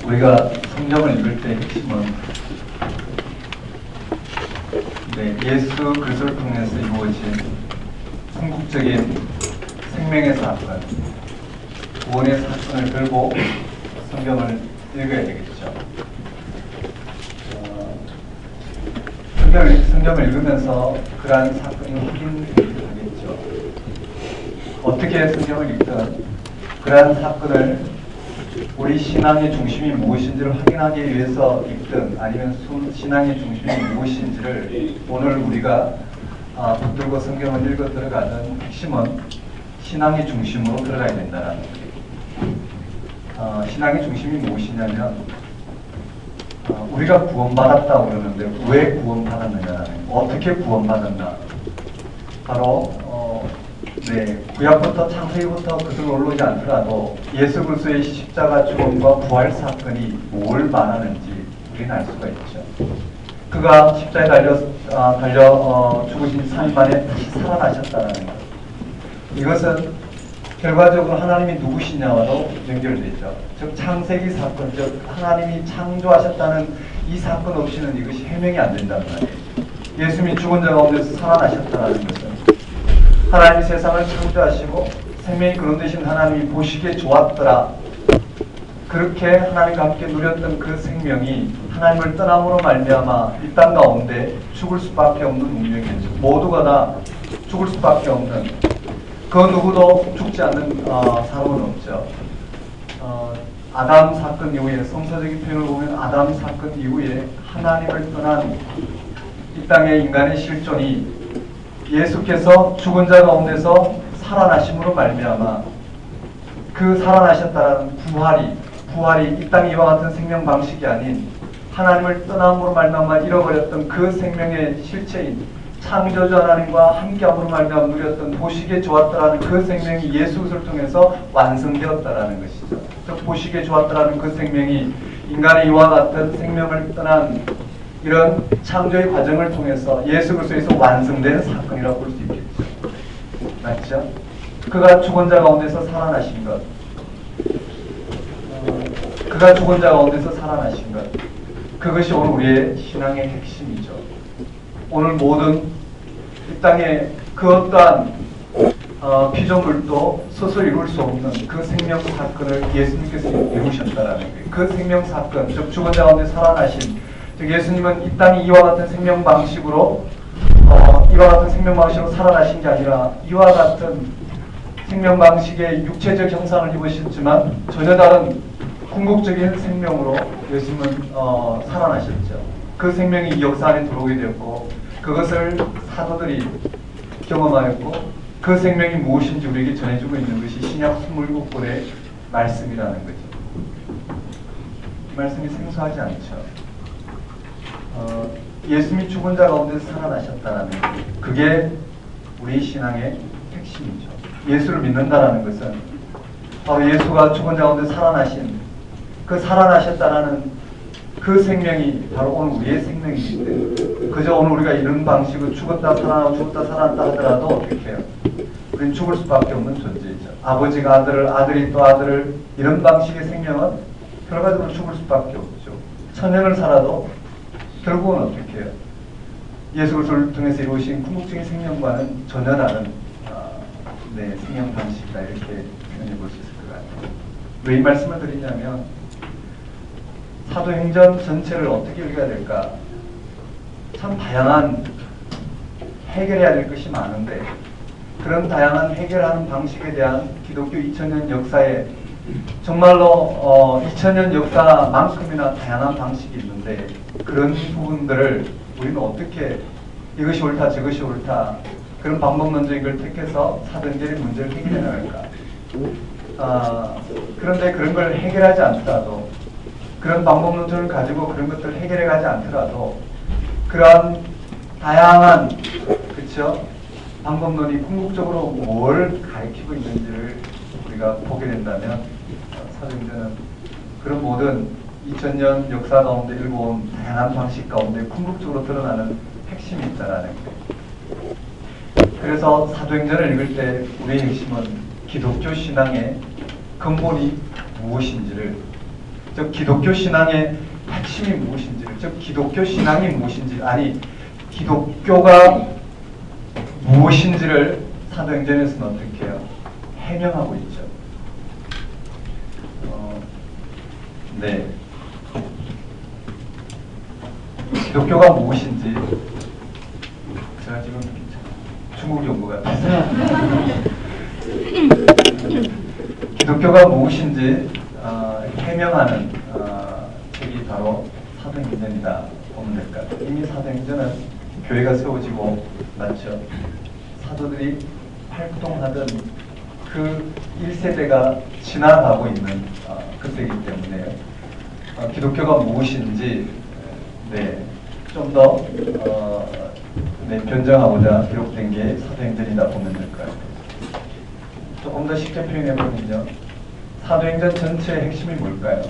우리가 성경을 읽을 때 핵심은 예수 그리스도를 통해서 이루어진 궁극적인 생명의 사건, 구원의 사건을 들고 성경을 읽어야 되겠죠. 성경을 읽으면서 그러한 사건이 확인되겠죠. 어떻게 성경을 읽든 그러한 사건을 우리 신앙의 중심이 무엇인지를 확인하기 위해서 읽든 아니면 신앙의 중심이 무엇인지를 오늘 우리가 붙들고 성경을 읽어 들어가는 핵심은 신앙의 중심으로 들어가야 된다는 거예요. 신앙의 중심이 무엇이냐면 우리가 구원받았다고 그러는데 왜 구원받았느냐는 어떻게 구원받았나. 바로 구약부터 창세기부터 그들을 올라오지 않더라도 예수 그리스도의 십자가 죽음과 부활 사건이 뭘 말하는지 우리는 알 수가 있죠. 그가 십자가에 달려 죽으신 3일 만에 다시 살아나셨다는 것. 이것은 결과적으로 하나님이 누구시냐와도 연결되죠. 즉 창세기 사건, 즉 하나님이 창조하셨다는 이 사건 없이는 이것이 해명이 안 된다는 말이에요. 예수님이 죽은 자 가운데서 살아나셨다는 것은 하나님이 세상을 창조하시고 생명이 근원되신 하나님이 보시기에 좋았더라. 그렇게 하나님과 함께 누렸던 그 생명이 하나님을 떠남으로 말미암아 이 땅 가운데 죽을 수밖에 없는 운명이죠. 모두가 다 죽을 수밖에 없는, 그 누구도 죽지 않는 사람은 없죠. 아담 사건 이후에, 성서적인 표현을 보면 아담 사건 이후에 하나님을 떠난 이 땅의 인간의 실존이 예수께서 죽은 자 가운데서 살아나심으로 말미암아 그 살아나셨다는 부활이 이 땅 이와 같은 생명 방식이 아닌 하나님을 떠남으로 말미암아 잃어버렸던 그 생명의 실체인 창조주 하나님과 함께함으로 말미암아 누렸던 보시기에 좋았다라는 그 생명이 예수 그리스도를 통해서 완성되었다라는 것이죠. 즉 보시기에 좋았다라는 그 생명이 인간의 이와 같은 생명을 떠난 이런 창조의 과정을 통해서 예수 그리스도에서 완성되는 사건이라고 볼 수 있겠죠. 맞죠? 그가 죽은 자 가운데서 살아나신 것. 그가 죽은 자 가운데서 살아나신 것. 그것이 오늘 우리의 신앙의 핵심이죠. 오늘 모든 이 땅에 그 어떠한 피조물도 스스로 이룰 수 없는 그 생명 사건을 예수님께서 이루셨다라는 거예요. 그 생명 사건, 즉 죽은 자 가운데 살아나신, 즉 예수님은 이 땅에 이와 같은 생명 방식으로 살아나신 게 아니라 이와 같은 생명 방식의 육체적 형상을 입으셨지만 전혀 다른 궁극적인 생명으로 예수님은 살아나셨죠. 그 생명이 이 역사 안에 들어오게 되었고 그것을 사도들이 경험하였고 그 생명이 무엇인지 우리에게 전해주고 있는 것이 신약 27권의 말씀이라는 거죠. 이 말씀이 생소하지 않죠. 예수님이 죽은 자 가운데서 살아나셨다는 것, 그게 우리 신앙의 핵심이죠. 예수를 믿는다라는 것은 바로 예수가 죽은 자 가운데 살아나신 그 살아나셨다라는 그 생명이 바로 오늘 우리의 생명이기 때문에 그저 오늘 우리가 이런 방식으로 죽었다 살아나고 죽었다 살아났다 하더라도 어떻게 해요? 우리는 죽을 수밖에 없는 존재이죠. 아버지가 아들을, 아들이 또 아들을, 이런 방식의 생명은 결과적으로 죽을 수밖에 없죠. 천년을 살아도 결국은 어떻게 해요? 예수 그리스도를 통해서 이루어진 궁극적인 생명과는 전혀 다른 생명 방식이다, 이렇게 표현해 볼 수 있을 것 같아요. 왜 이 말씀을 드리냐면 사도행전 전체를 어떻게 읽어야 될까? 참 다양한 해결해야 될 것이 많은데 그런 다양한 해결하는 방식에 대한 기독교 2000년 역사에 정말로 2000년 역사만큼이나 다양한 방식이 있는데 그런 부분들을 우리는 어떻게 이것이 옳다 저것이 옳다 그런 방법론적인 걸 택해서 사도행전의 문제를 해결해 나갈까? 그런데 그런 걸 해결하지 않더라도 그런 방법론을 가지고 그런 것들을 해결해 가지 않더라도 그러한 다양한 방법론이 궁극적으로 뭘 가리키고 있는지를 우리가 보게 된다면 사도행전은 그런 모든 2000년 역사 가운데 일궈온 다양한 방식 가운데 궁극적으로 드러나는 핵심이 있다라는 거예요. 그래서 사도행전을 읽을 때 우리의 핵심은 기독교 신앙의 근본이 무엇인지를, 즉 기독교 신앙의 핵심이 무엇인지를, 즉 기독교 신앙이 무엇인지, 아니 기독교가 무엇인지를 사도행전에서는 어떻게 해요? 해명하고 있죠. 네. 기독교가 무엇인지, 제가 지금 중국 연구 같아서 기독교가 무엇인지 해명하는 책이 바로 사도행전이다 보면 될 것 같아요. 이미 사도행전은 교회가 세워지고, 맞죠? 사도들이 활동하던 그 1세대가 지나가고 있는 그때이기 때문에 기독교가 무엇인지 좀 더 변정하고자 기록된 게 사도행전이다 보면 될 것 같아요. 조금 더 쉽게 표현해보면요, 사도행전 전체의 핵심이 뭘까요?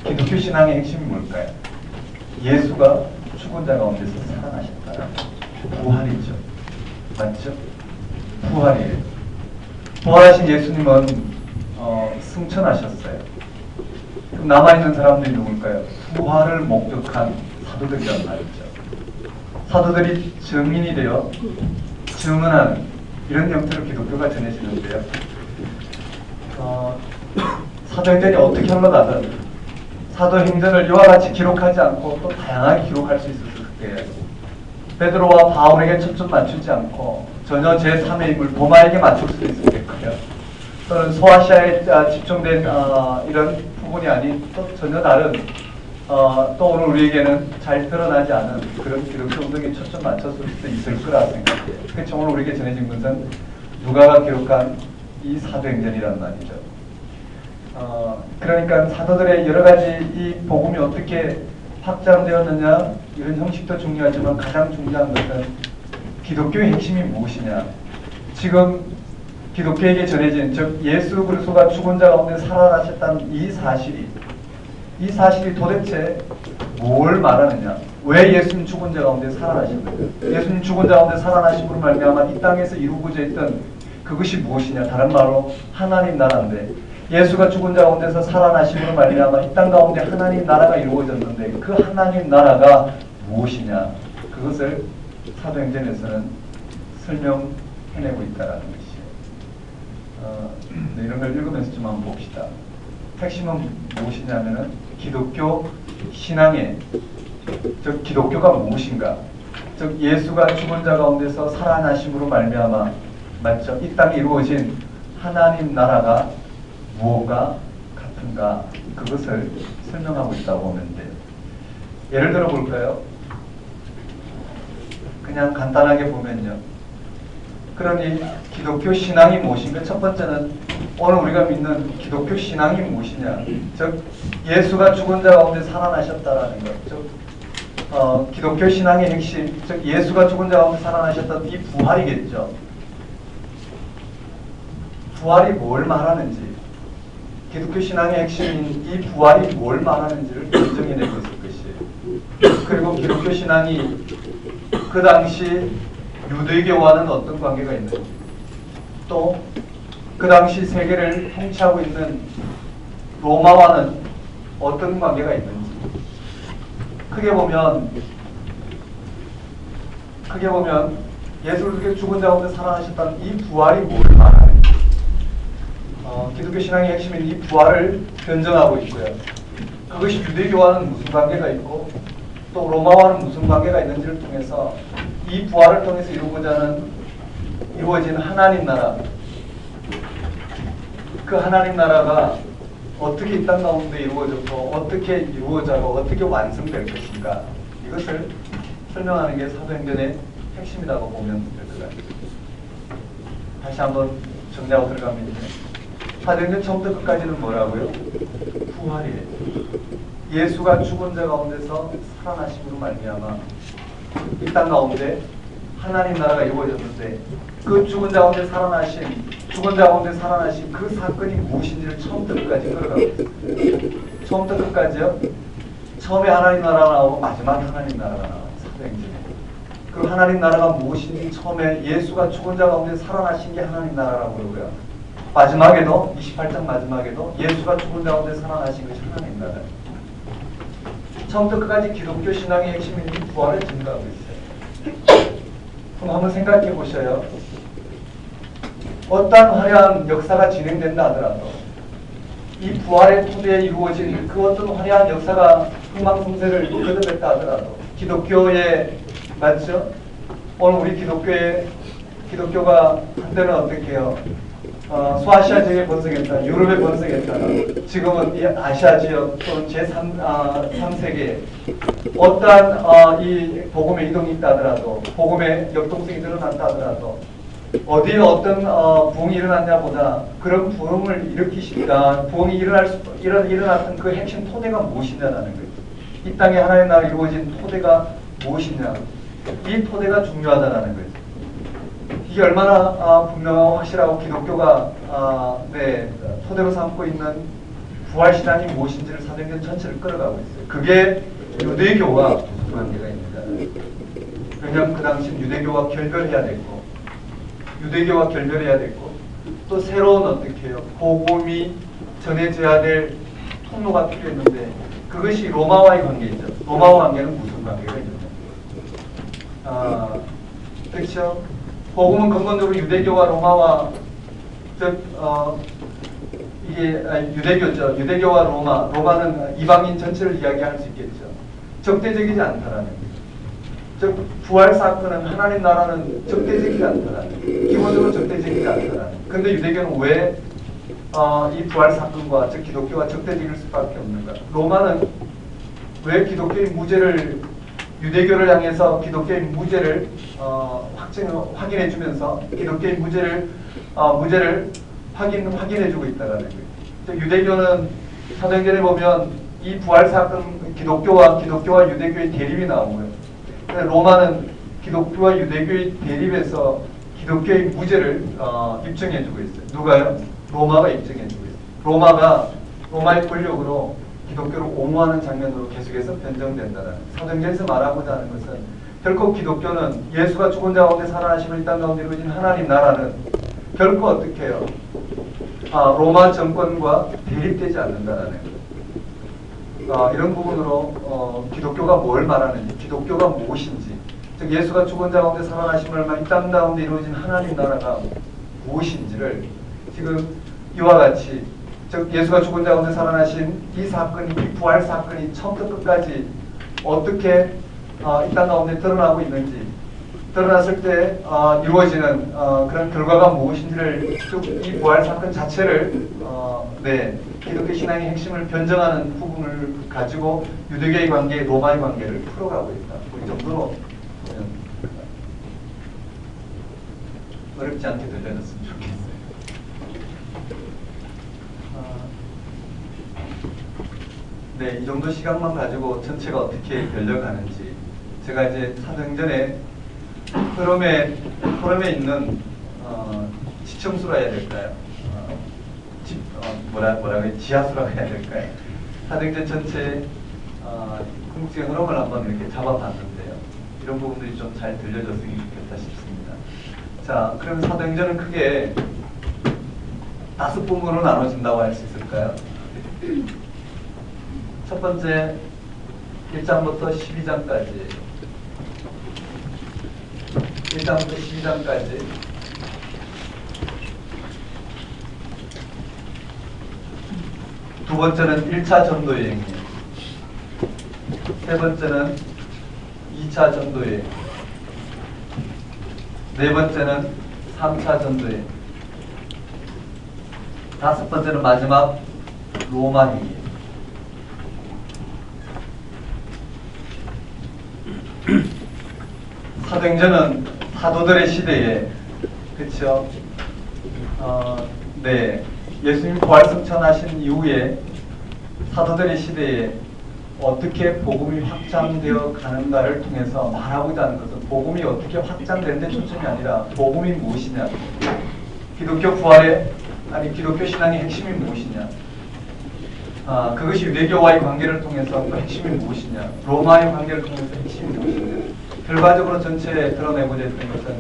기독교 신앙의 핵심이 뭘까요? 예수가 죽은 자 가운데서 살아나셨다. 부활이죠. 맞죠? 부활이에요. 부활하신 예수님은 승천하셨어요. 그럼 남아있는 사람들이 누굴까요? 부활을 목격한 사도들이란 말이죠. 사도들이 증인이 되어 증언하는 이런 형태로 기독교가 전해지는데요. 사도행전이 어떻게 흘러가든 사도행전을 이와 같이 기록하지 않고 또 다양하게 기록할 수 있었을 때, 베드로와 바울에게 초점 맞추지 않고 전혀 제3의 인물 도마에게 맞출 수도 있었겠고요. 또는 소아시아에 집중된 이런 부분이 아닌 또 전혀 다른 또 오늘 우리에게는 잘 드러나지 않은 그런 기독교 운동에 초점 맞췄을 수도 있을 거라 생각해요. 그렇죠. 오늘 우리에게 전해진 것은 누가가 기록한 이 사도행전이란 말이죠. 그러니까 사도들의 여러 가지 이 복음이 어떻게 확장되었느냐, 이런 형식도 중요하지만 가장 중요한 것은 기독교의 핵심이 무엇이냐. 지금 기독교에게 전해진, 즉 예수 그리스도가 죽은 자 가운데 살아나셨다는 이 사실이 도대체 뭘 말하느냐. 왜 예수님 죽은 자 가운데 살아나셨느냐. 예수님 죽은 자 가운데 살아나심으로 말미암아 이 땅에서 이루고자 했던 그것이 무엇이냐. 다른 말로 하나님 나라인데, 예수가 죽은 자 가운데서 살아나심으로 말미암아 이 땅 가운데 하나님 나라가 이루어졌는데 그 하나님 나라가 무엇이냐. 그것을 사도행전에서는 설명해내고 있다는 것이에요. 이런 걸 읽으면서 좀 한번 봅시다. 핵심은 무엇이냐면은 기독교 신앙의, 즉 기독교가 무엇인가, 즉 예수가 죽은 자 가운데서 살아나심으로 말미암아, 맞죠? 이 땅에 이루어진 하나님 나라가 무엇과 같은가, 그것을 설명하고 있다고 보면 돼요. 예를 들어 볼까요? 그냥 간단하게 보면요, 그러니 기독교 신앙이 무엇인가? 첫 번째는 오늘 우리가 믿는 기독교 신앙이 무엇이냐, 즉 예수가 죽은 자 가운데 살아나셨다라는 것, 즉 기독교 신앙의 핵심, 즉 예수가 죽은 자 가운데 살아나셨던 이 부활이겠죠. 부활이 뭘 말하는지, 기독교 신앙의 핵심인 이 부활이 뭘 말하는지를 결정해내고 있을 것이에요. 그리고 기독교 신앙이 그 당시 유대교와는 어떤 관계가 있는지, 또 그 당시 세계를 통치하고 있는 로마와는 어떤 관계가 있는지, 크게 보면 예수 그리스도의 죽은 자 가운데 살아나셨다는 이 부활이 뭘 말하는지, 기독교 신앙의 핵심인 이 부활을 변정하고 있고요. 그것이 유대교와는 무슨 관계가 있고 또 로마와는 무슨 관계가 있는지를 통해서 이 부활을 통해서 이루어진 하나님 나라, 그 하나님 나라가 어떻게 이 땅 가운데 이루어졌고 어떻게 이루어져고 어떻게 완성될 것인가, 이것을 설명하는 게 사도행전의 핵심이라고 보면 될 것 같아요. 다시 한번 정리하고 들어가면 사도행전 처음부터 끝까지는 뭐라고요? 부활이에요. 예수가 죽은 자 가운데서 살아나심으로 말미암아 이 땅 가운데 하나님 나라가 이루어졌는데, 그 죽은 자 가운데 살아나신 그 사건이 무엇인지를 처음부터 끝까지 끌어가고 있어요. 처음부터 끝까지요. 처음에 하나님 나라가 나오고 마지막 하나님 나라가 나와요. 사도행전에. 그 하나님 나라가 무엇인지 처음에 예수가 죽은 자 가운데 살아나신 게 하나님 나라라고 그러고요. 마지막에도 28장 마지막에도 예수가 죽은 가운데 살아나신 것이 하나님 나라. 처음부터 끝까지 기독교 신앙의 핵심인 이 부활을 증거하고 있어요. 그럼 한번 생각해 보셔요. 어떠한 화려한 역사가 진행된다 하더라도 이 부활의 토대에 이루어진 그 어떤 화려한 역사가 흥망성쇠를 거듭했다 하더라도 기독교의 맞죠? 오늘 우리 기독교가 한때는 어떻게 해요? 소아시아 지역에 번성했다, 유럽에 번성했다. 지금은 이 아시아 지역 또는 제3세계에 어떠한 이 복음의 이동이 있다 하더라도 복음의 역동성이 늘어났다 하더라도 어디에 어떤 부흥이 일어났냐보다 그런 부흥을 일으키시니까 부흥이 일어났던 그 핵심 토대가 무엇이냐라는 거예요. 이 땅에 하나님 나라 이루어진 토대가 무엇이냐. 이 토대가 중요하다는 거예요. 이게 얼마나 분명하고 확실하고 기독교가 토대로 삼고 있는 부활신앙이 무엇인지를 사도행전 전체를 끌어가고 있어요. 그게 유대교와 무슨 관계가 있는가. 왜냐하면 그 당시는 유대교와 결별해야 됐고 유대교와 결별해야 됐고 또 새로운 어떻게 해요. 복음이 전해져야 될 통로가 필요했는데 그것이 로마와의 관계이죠. 로마와 관계는 무슨 관계가 있느냐. 그렇죠. 복음은 근본적으로 유대교와 로마와 이게 유대교죠. 유대교와 로마는 이방인 전체를 이야기할 수 있겠죠. 적대적이지 않다라는 거예요. 즉 부활 사건은 하나님 나라는 적대적이지 않다라는 거예요. 기본적으로 적대적이지 않다라는. 근데 유대교는 왜 이 부활 사건과 즉 기독교와 적대적일 수밖에 없는가? 로마는 왜 기독교의 무죄를 유대교를 향해서 기독교의 무죄를 확인해주면서 기독교의 무죄를 확인해주고 있다라는 거예요. 유대교는 사도행전에 보면 이 부활 사건 기독교와 유대교의 대립이 나오고요. 로마는 기독교와 유대교의 대립에서 기독교의 무죄를 입증해주고 있어요. 누가요? 로마가 입증해주고 있어요. 로마의 권력으로 기독교를 옹호하는 장면으로 계속해서 변정된다는 사도행전에서 말하고자 하는 것은 결코 기독교는 예수가 죽은 자 가운데 살아나심을 이 땅 가운데 이루어진 하나님 나라는 결코 어떻게 해요? 로마 정권과 대립되지 않는다라는 이런 부분으로 기독교가 뭘 말하는지 기독교가 무엇인지 즉 예수가 죽은 자 가운데 살아나심을 이 땅 가운데 이루어진 하나님 나라가 무엇인지를 지금 이와 같이 즉 예수가 죽은 자 가운데 살아나신 이 사건이 이 부활 사건이 처음부터 끝까지 어떻게 이 땅 가운데 드러나고 있는지 드러났을 때 이루어지는 그런 결과가 무엇인지를 쭉 이 부활 사건 자체를 기독교 신앙의 핵심을 변정하는 부분을 가지고 유대교의 관계, 로마의 관계를 풀어가고 있다. 이 정도로 어렵지 않게 들려졌으면 좋겠어요. 이 정도 시간만 가지고 전체가 어떻게 변려가는지 제가 이제 사도행전에 흐름에 있는 지청수라 해야 될까요? 지하수라고 해야 될까요? 사도행전 전체 궁극적인 흐름을 한번 이렇게 잡아봤는데요. 이런 부분들이 좀 잘 들려졌으면 좋겠다 싶습니다. 자, 그럼 사도행전은 크게 5부분으로 나눠진다고 할 수 있을까요? 첫 번째 1장부터 12장까지 1장부터 12장까지 두 번째는 1차 전도여행이에요. 세 번째는 2차 전도여행. 네 번째는 3차 전도여행. 다섯 번째는 마지막 로마행이에요. 사도행전은 사도들의 시대에 그렇죠. 예수님 부활 승천하신 이후에 사도들의 시대에 어떻게 복음이 확장되어 가는가를 통해서 말하고자 하는 것은 복음이 어떻게 확장되는데 초점이 아니라 복음이 무엇이냐, 기독교 부활의 기독교 신앙의 핵심이 무엇이냐, 그것이 유대교와의 관계를 통해서 그 핵심이 무엇이냐, 로마의 관계를 통해서 핵심이 무엇이냐. 결과적으로 전체에 드러내고자 했던 것은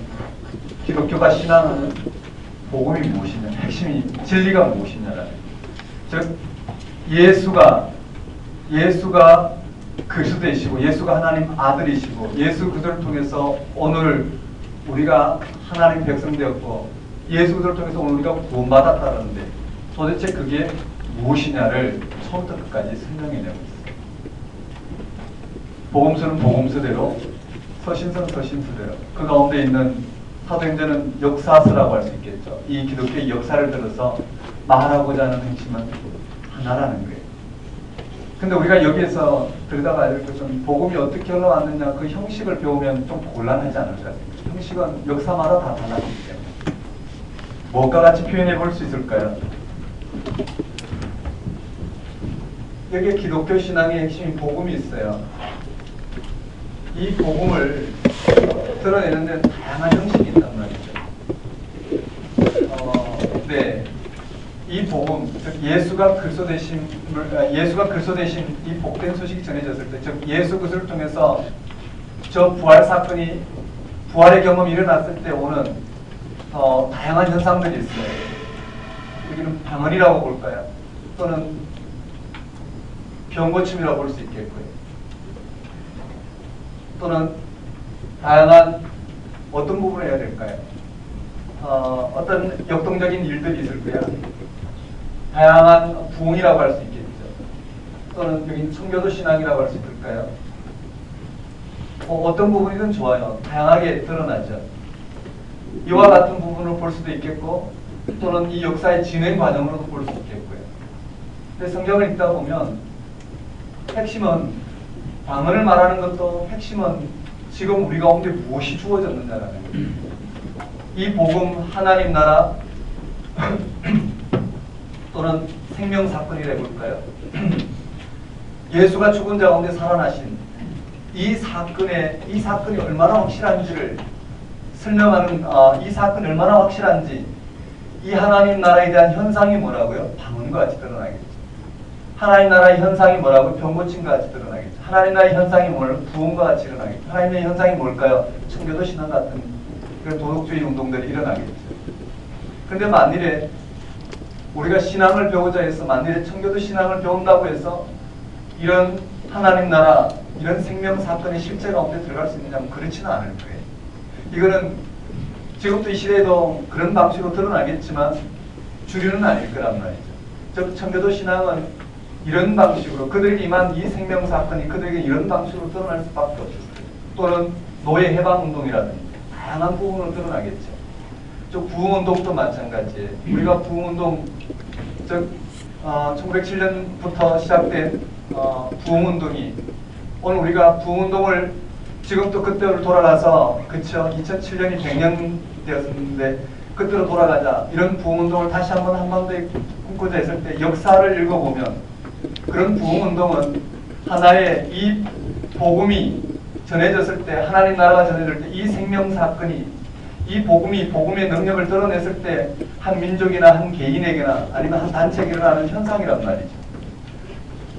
기독교가 신앙하는 복음이 무엇이냐, 핵심이 진리가 무엇이냐라는, 즉 예수가 그리스도이시고 예수가 하나님 아들이시고 예수 그들을 통해서 오늘 우리가 하나님 백성 되었고 예수 그들을 통해서 오늘 우리가 구원받았다는데 도대체 그게 무엇이냐를 처음부터 끝까지 설명해내고 있어요. 복음서는 복음서대로, 서신서는 서신서대로, 그 가운데 있는 사도행전은 역사서라고 할 수 있겠죠. 이 기독교의 역사를 들어서 말하고자 하는 핵심은 하나라는 거예요. 근데 우리가 여기에서 들여다봐야 될 것은 복음이 어떻게 흘러왔느냐, 그 형식을 배우면 좀 곤란하지 않을까. 형식은 역사마다 다 달라지기 때문에. 무엇과 같이 표현해 볼 수 있을까요? 여기에 기독교 신앙의 핵심인 복음이 있어요. 이 복음을 드러내는 데 다양한 형식이 있단 말이죠. 네. 이 복음, 즉 예수가 그리스도 되신 이 복된 소식이 전해졌을 때, 즉 예수 그리스도를 통해서 저 부활 사건이, 부활의 경험이 일어났을 때 오는 다양한 현상들이 있어요. 여기는 방언이라고 볼까요? 또는 병고침이라고 볼 수 있겠고요. 또는 다양한 어떤 부분을 해야 될까요? 어떤 역동적인 일들이 있을 거야. 다양한 부흥이라고 할 수 있겠죠. 또는 여기 청교도 신앙이라고 할 수 있을까요? 어떤 부분이든 좋아요. 다양하게 드러나죠. 이와 같은 부분을 볼 수도 있겠고 또는 이 역사의 진행 과정으로도 볼 수 있겠고요. 근데 성경을 읽다 보면 핵심은, 방언을 말하는 것도 핵심은 지금 우리 가운데 무엇이 주어졌느냐라는 거예요. 이 복음, 하나님 나라 또는 생명 사건이라 해볼까요? 예수가 죽은 자 가운데 살아나신 이 사건이 얼마나 확실한지를 설명하는, 이 사건이 얼마나 확실한지, 이 하나님 나라에 대한 현상이 뭐라고요? 방언과 같이 드러나겠죠. 하나님 나라의 현상이 뭐라고? 병고침과 같이 드러나겠죠. 하나님 나라의 현상이 뭘? 부흥과 같이 일어나겠죠. 하나님 나라의 현상이 뭘까요? 청교도 신앙 같은 그런 도덕주의 운동들이 일어나겠죠. 그런데 만일에 우리가 신앙을 배우자 해서, 만일에 청교도 신앙을 배운다고 해서 이런 하나님 나라, 이런 생명 사건의 실제 가운데 들어갈 수 있느냐면 그렇지는 않을 거예요. 이거는 지금도 이 시대에도 그런 방식으로 드러나겠지만 주류는 아닐 거란 말이죠. 즉 청교도 신앙은 이런 방식으로, 그들에게 임한 이 생명 사건이 그들에게 이런 방식으로 드러날 수밖에 없을 거예요. 또는 노예 해방 운동이라든지 다양한 부분으로 드러나겠죠. 저 부흥운동도 마찬가지예요. 우리가 부흥운동, 즉 1907년부터 시작된 부흥운동이, 오늘 우리가 부흥운동을 지금 또 그때로 돌아가서, 그쵸, 2007년이 100년 되었는데 그때로 돌아가자, 이런 부흥운동을 다시 한 번 더 꿈꾸자 했을 때 역사를 읽어보면 그런 부흥운동은 하나의 이 복음이 전해졌을 때, 하나님 나라가 전해질 때 이 생명사건이, 이 복음의 능력을 드러냈을 때 한 민족이나 한 개인에게나 아니면 한 단체에게 일어나는 현상이란 말이죠.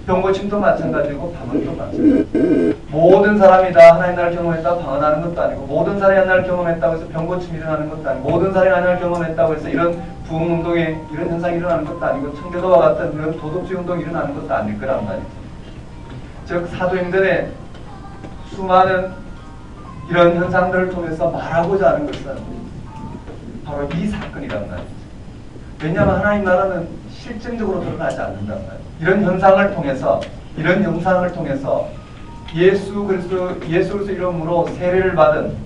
병고침도 마찬가지고 방언도 마찬가지고, 모든 사람이 다 하나님 나라를 경험했다고 방언하는 것도 아니고, 모든 사람이 하나님 나라를 경험했다고 해서 병고침이 일어나는 것도 아니고, 모든 사람이 하나님 나라를 경험했다고 해서 이런 부흥운동에 이런 현상이 일어나는 것도 아니고, 청교도와 같은 이런 도덕주의 운동이 일어나는 것도 아닐 거란 말이죠. 즉 사도행전에 수많은 이런 현상들을 통해서 말하고자 하는 것은 바로 이 사건이란 말이죠. 왜냐하면 하나님 나라는 실증적으로 드러나지 않는단 말이에요. 이런 현상을 통해서, 이런 영상을 통해서 예수 그리스도 이름으로 세례를 받은,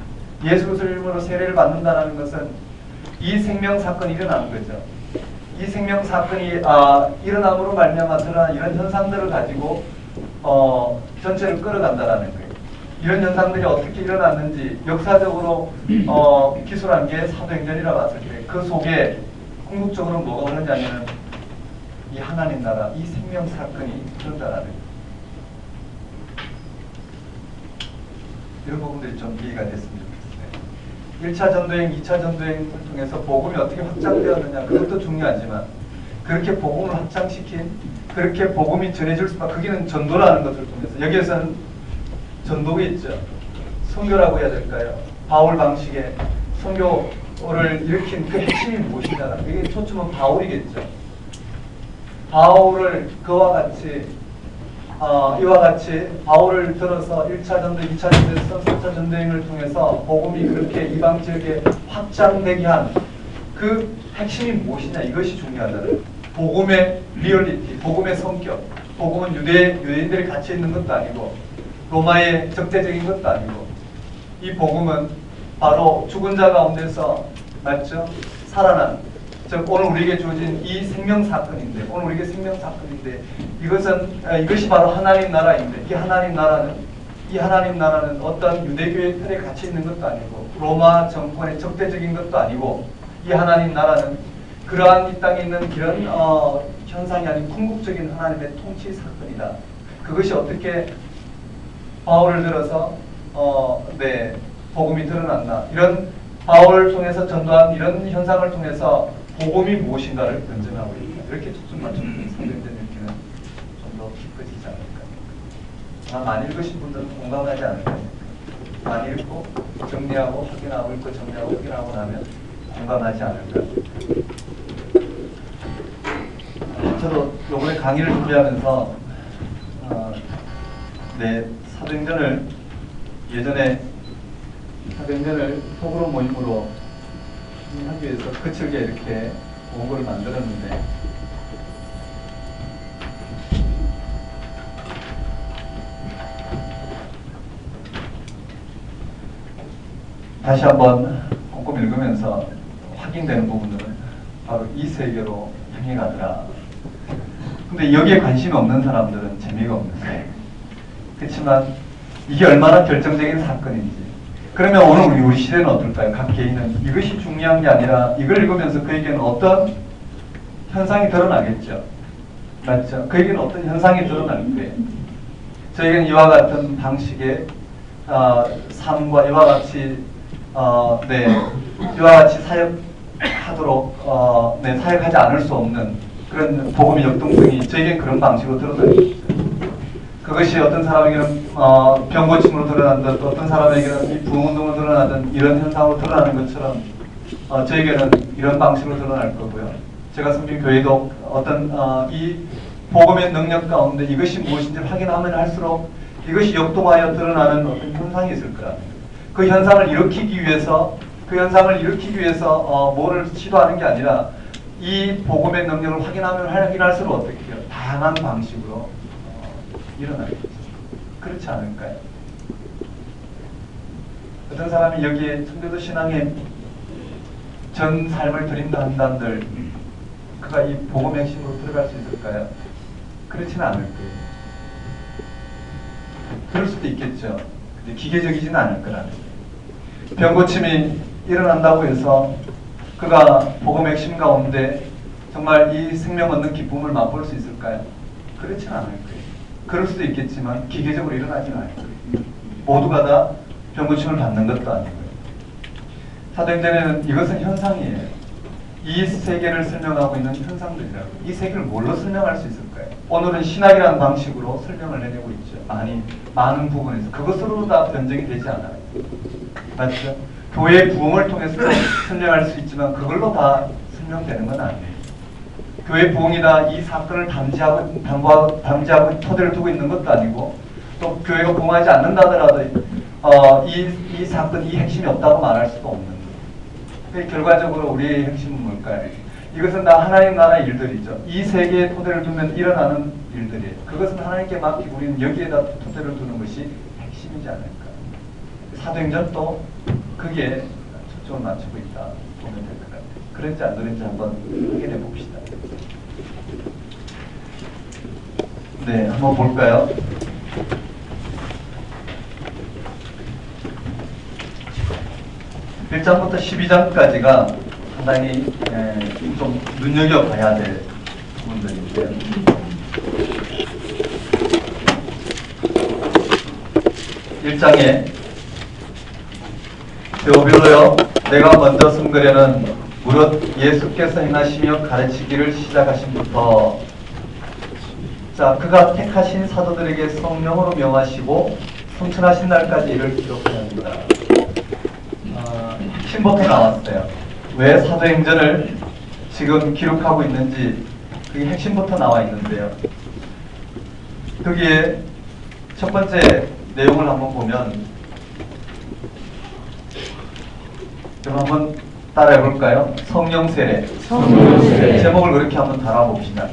예수 그리스도 이름으로 세례를 받는다는 것은 이 생명 사건이 일어나는 거죠. 이 생명 사건이 일어남으로 말미암아 드러난 이런 현상들을 가지고 전체를 끌어간다라는 거예요. 이런 현상들이 어떻게 일어났는지 역사적으로 기술한 게 사도행전이라고 봤을 때 그 속에 궁극적으로 뭐가 오느냐면 이 하나님 나라, 이 생명 사건이 그런다라는 거예요. 이런 부분들이 좀 이해가 됐으면 좋겠어요. 1차 전도행, 2차 전도행을 통해서 복음이 어떻게 확장되었느냐, 그것도 중요하지만 그렇게 복음을 확장시킨, 그렇게 복음이 전해질 수밖에, 그게는 전도라는 것을 통해서, 여기에서는 전도가 있죠. 선교라고 해야 될까요? 바울 방식의 선교 일으킨 그 핵심이 무엇이냐? 이게 초점은 바울이겠죠. 바울을 이와 같이 바울을 들어서 1차 전도, 2차 전도, 3차 전도행을 통해서 복음이 그렇게 이방 지역에 확장되게 한 그 핵심이 무엇이냐? 이것이 중요하잖아요. 복음의 리얼리티, 복음의 성격. 복음은 유대인들이 같이 있는 것도 아니고 로마의 적대적인 것도 아니고 이 복음은 바로 죽은 자 가운데서 맞죠? 살아난, 즉 오늘 우리에게 주어진 이 생명 사건인데, 오늘 우리에게 생명 사건인데 이것이 바로 하나님 나라인데, 이 하나님 나라는 어떤 유대교의 틀에 갇혀 있는 것도 아니고 로마 정권의 적대적인 것도 아니고, 이 하나님 나라는 그러한 이 땅에 있는 이런 현상이 아닌 궁극적인 하나님의 통치 사건이다. 그것이 어떻게 바울을 들어서 복음이 드러났나, 이런 바울을 통해서 전도한 이런 현상을 통해서 복음이 무엇인가를 변증하고 있다. 이렇게 초점 맞추면 사도행전 읽기는 좀 더 깊어지지 않을까. 많이 읽으신 분들은 공감하지 않을까. 많이 읽고 정리하고 확인하고 읽고 정리하고 확인하고 나면 공감하지 않을까. 저도 요번에 강의를 준비하면서 사도행전을 예전에 사도행전을 소그룹 모임으로 하기 위해서 거칠게 이렇게 원고를 만들었는데, 다시 한번 꼼꼼히 읽으면서 확인되는 부분들은 바로 이 세계로 향해 가더라. 근데 여기에 관심이 없는 사람들은 재미가 없는 거예요. 그렇지만 이게 얼마나 결정적인 사건인지. 그러면 오늘 우리 시대는 어떨까요? 각 개인은 이것이 중요한 게 아니라 이걸 읽으면서 그에게는 어떤 현상이 드러나겠죠. 맞죠? 그에게는 어떤 현상이 드러날 거예요. 저에게는 이와 같은 방식의 삶과 이와 같이 사역하도록 사역하지 않을 수 없는 그런 복음의 역동성이 저에게는 그런 방식으로 드러나겠죠. 그것이 어떤 사람에게는 병 고침으로 드러난다, 또 어떤 사람에게는 이 부흥운동으로 드러나든 이런 현상으로 드러나는 것처럼 저에게는 이런 방식으로 드러날 거고요. 제가 섬긴 교회도 어떤 이 복음의 능력 가운데 이것이 무엇인지 확인하면 할수록 이것이 역동하여 드러나는 어떤 현상이 있을 거라. 그 현상을 일으키기 위해서 뭐를 시도하는 게 아니라 이 복음의 능력을 확인할수록 어떻게 해요? 다양한 방식으로 일어나겠죠. 그렇지 않을까요? 어떤 사람이 여기에 청교도 신앙에 전 삶을 드린다 한다는들 그가 이 복음의 핵심으로 들어갈 수 있을까요? 그렇지는 않을 거예요. 그럴 수도 있겠죠. 근데 기계적이지는 않을 거라는 거예요. 병고침이 일어난다고 해서 그가 복음의 핵심 가운데 정말 이 생명 얻는 기쁨을 맛볼 수 있을까요? 그렇지는 않을 거예요. 그럴 수도 있겠지만 기계적으로 일어나지는 않을 거예요. 모두가 다 병고침을 받는 것도 아니고요. 사도행전에는 이것은 현상이에요. 이 세계를 설명하고 있는 현상들이라고. 이 세계를 뭘로 설명할 수 있을까요? 오늘은 신학이라는 방식으로 설명을 해내고 있죠. 많은 부분에서. 그것으로 다 변정이 되지 않아요. 맞죠? 교회의 부흥을 통해서 설명할 수 있지만 그걸로 다 설명되는 건 아니에요. 교회 부흥이다 이 사건을 담지하고 토대를 두고 있는 것도 아니고, 또 교회가 부흥하지 않는다 하더라도 이 사건, 이 핵심이 없다고 말할 수도 없는 거예요. 결과적으로 우리의 핵심은 뭘까요? 이것은 다 하나님 나라의 일들이죠. 이 세계에 토대를 두면 일어나는 일들이에요. 그것은 하나님께 맡기고 우리는 여기에다 토대를 두는 것이 핵심이지 않을까. 사도행전도 그게 초점을 맞추고 있다 보면 될 것 같아요. 그런지 안 그런지 한번 확인해 봅시다. 네, 한번 볼까요? 1장부터 12장까지가 상당히 좀 눈여겨봐야 될 부분들인데요. 1장에 데오빌로여, 내가 먼저 쓴 글에는 무릇 예수께서 행하시며 가르치기를 시작하신부터 그가 택하신 사도들에게 성령으로 명하시고 성천하신 날까지 이를 기록하였습니다. 핵심부터 나왔어요. 왜 사도행전을 지금 기록하고 있는지 그게 핵심부터 나와 있는데요. 거기에 첫 번째 내용을 한번 보면, 그럼 한번 따라해 볼까요? 성령 세례. 제목을 그렇게 한번 달아봅시다.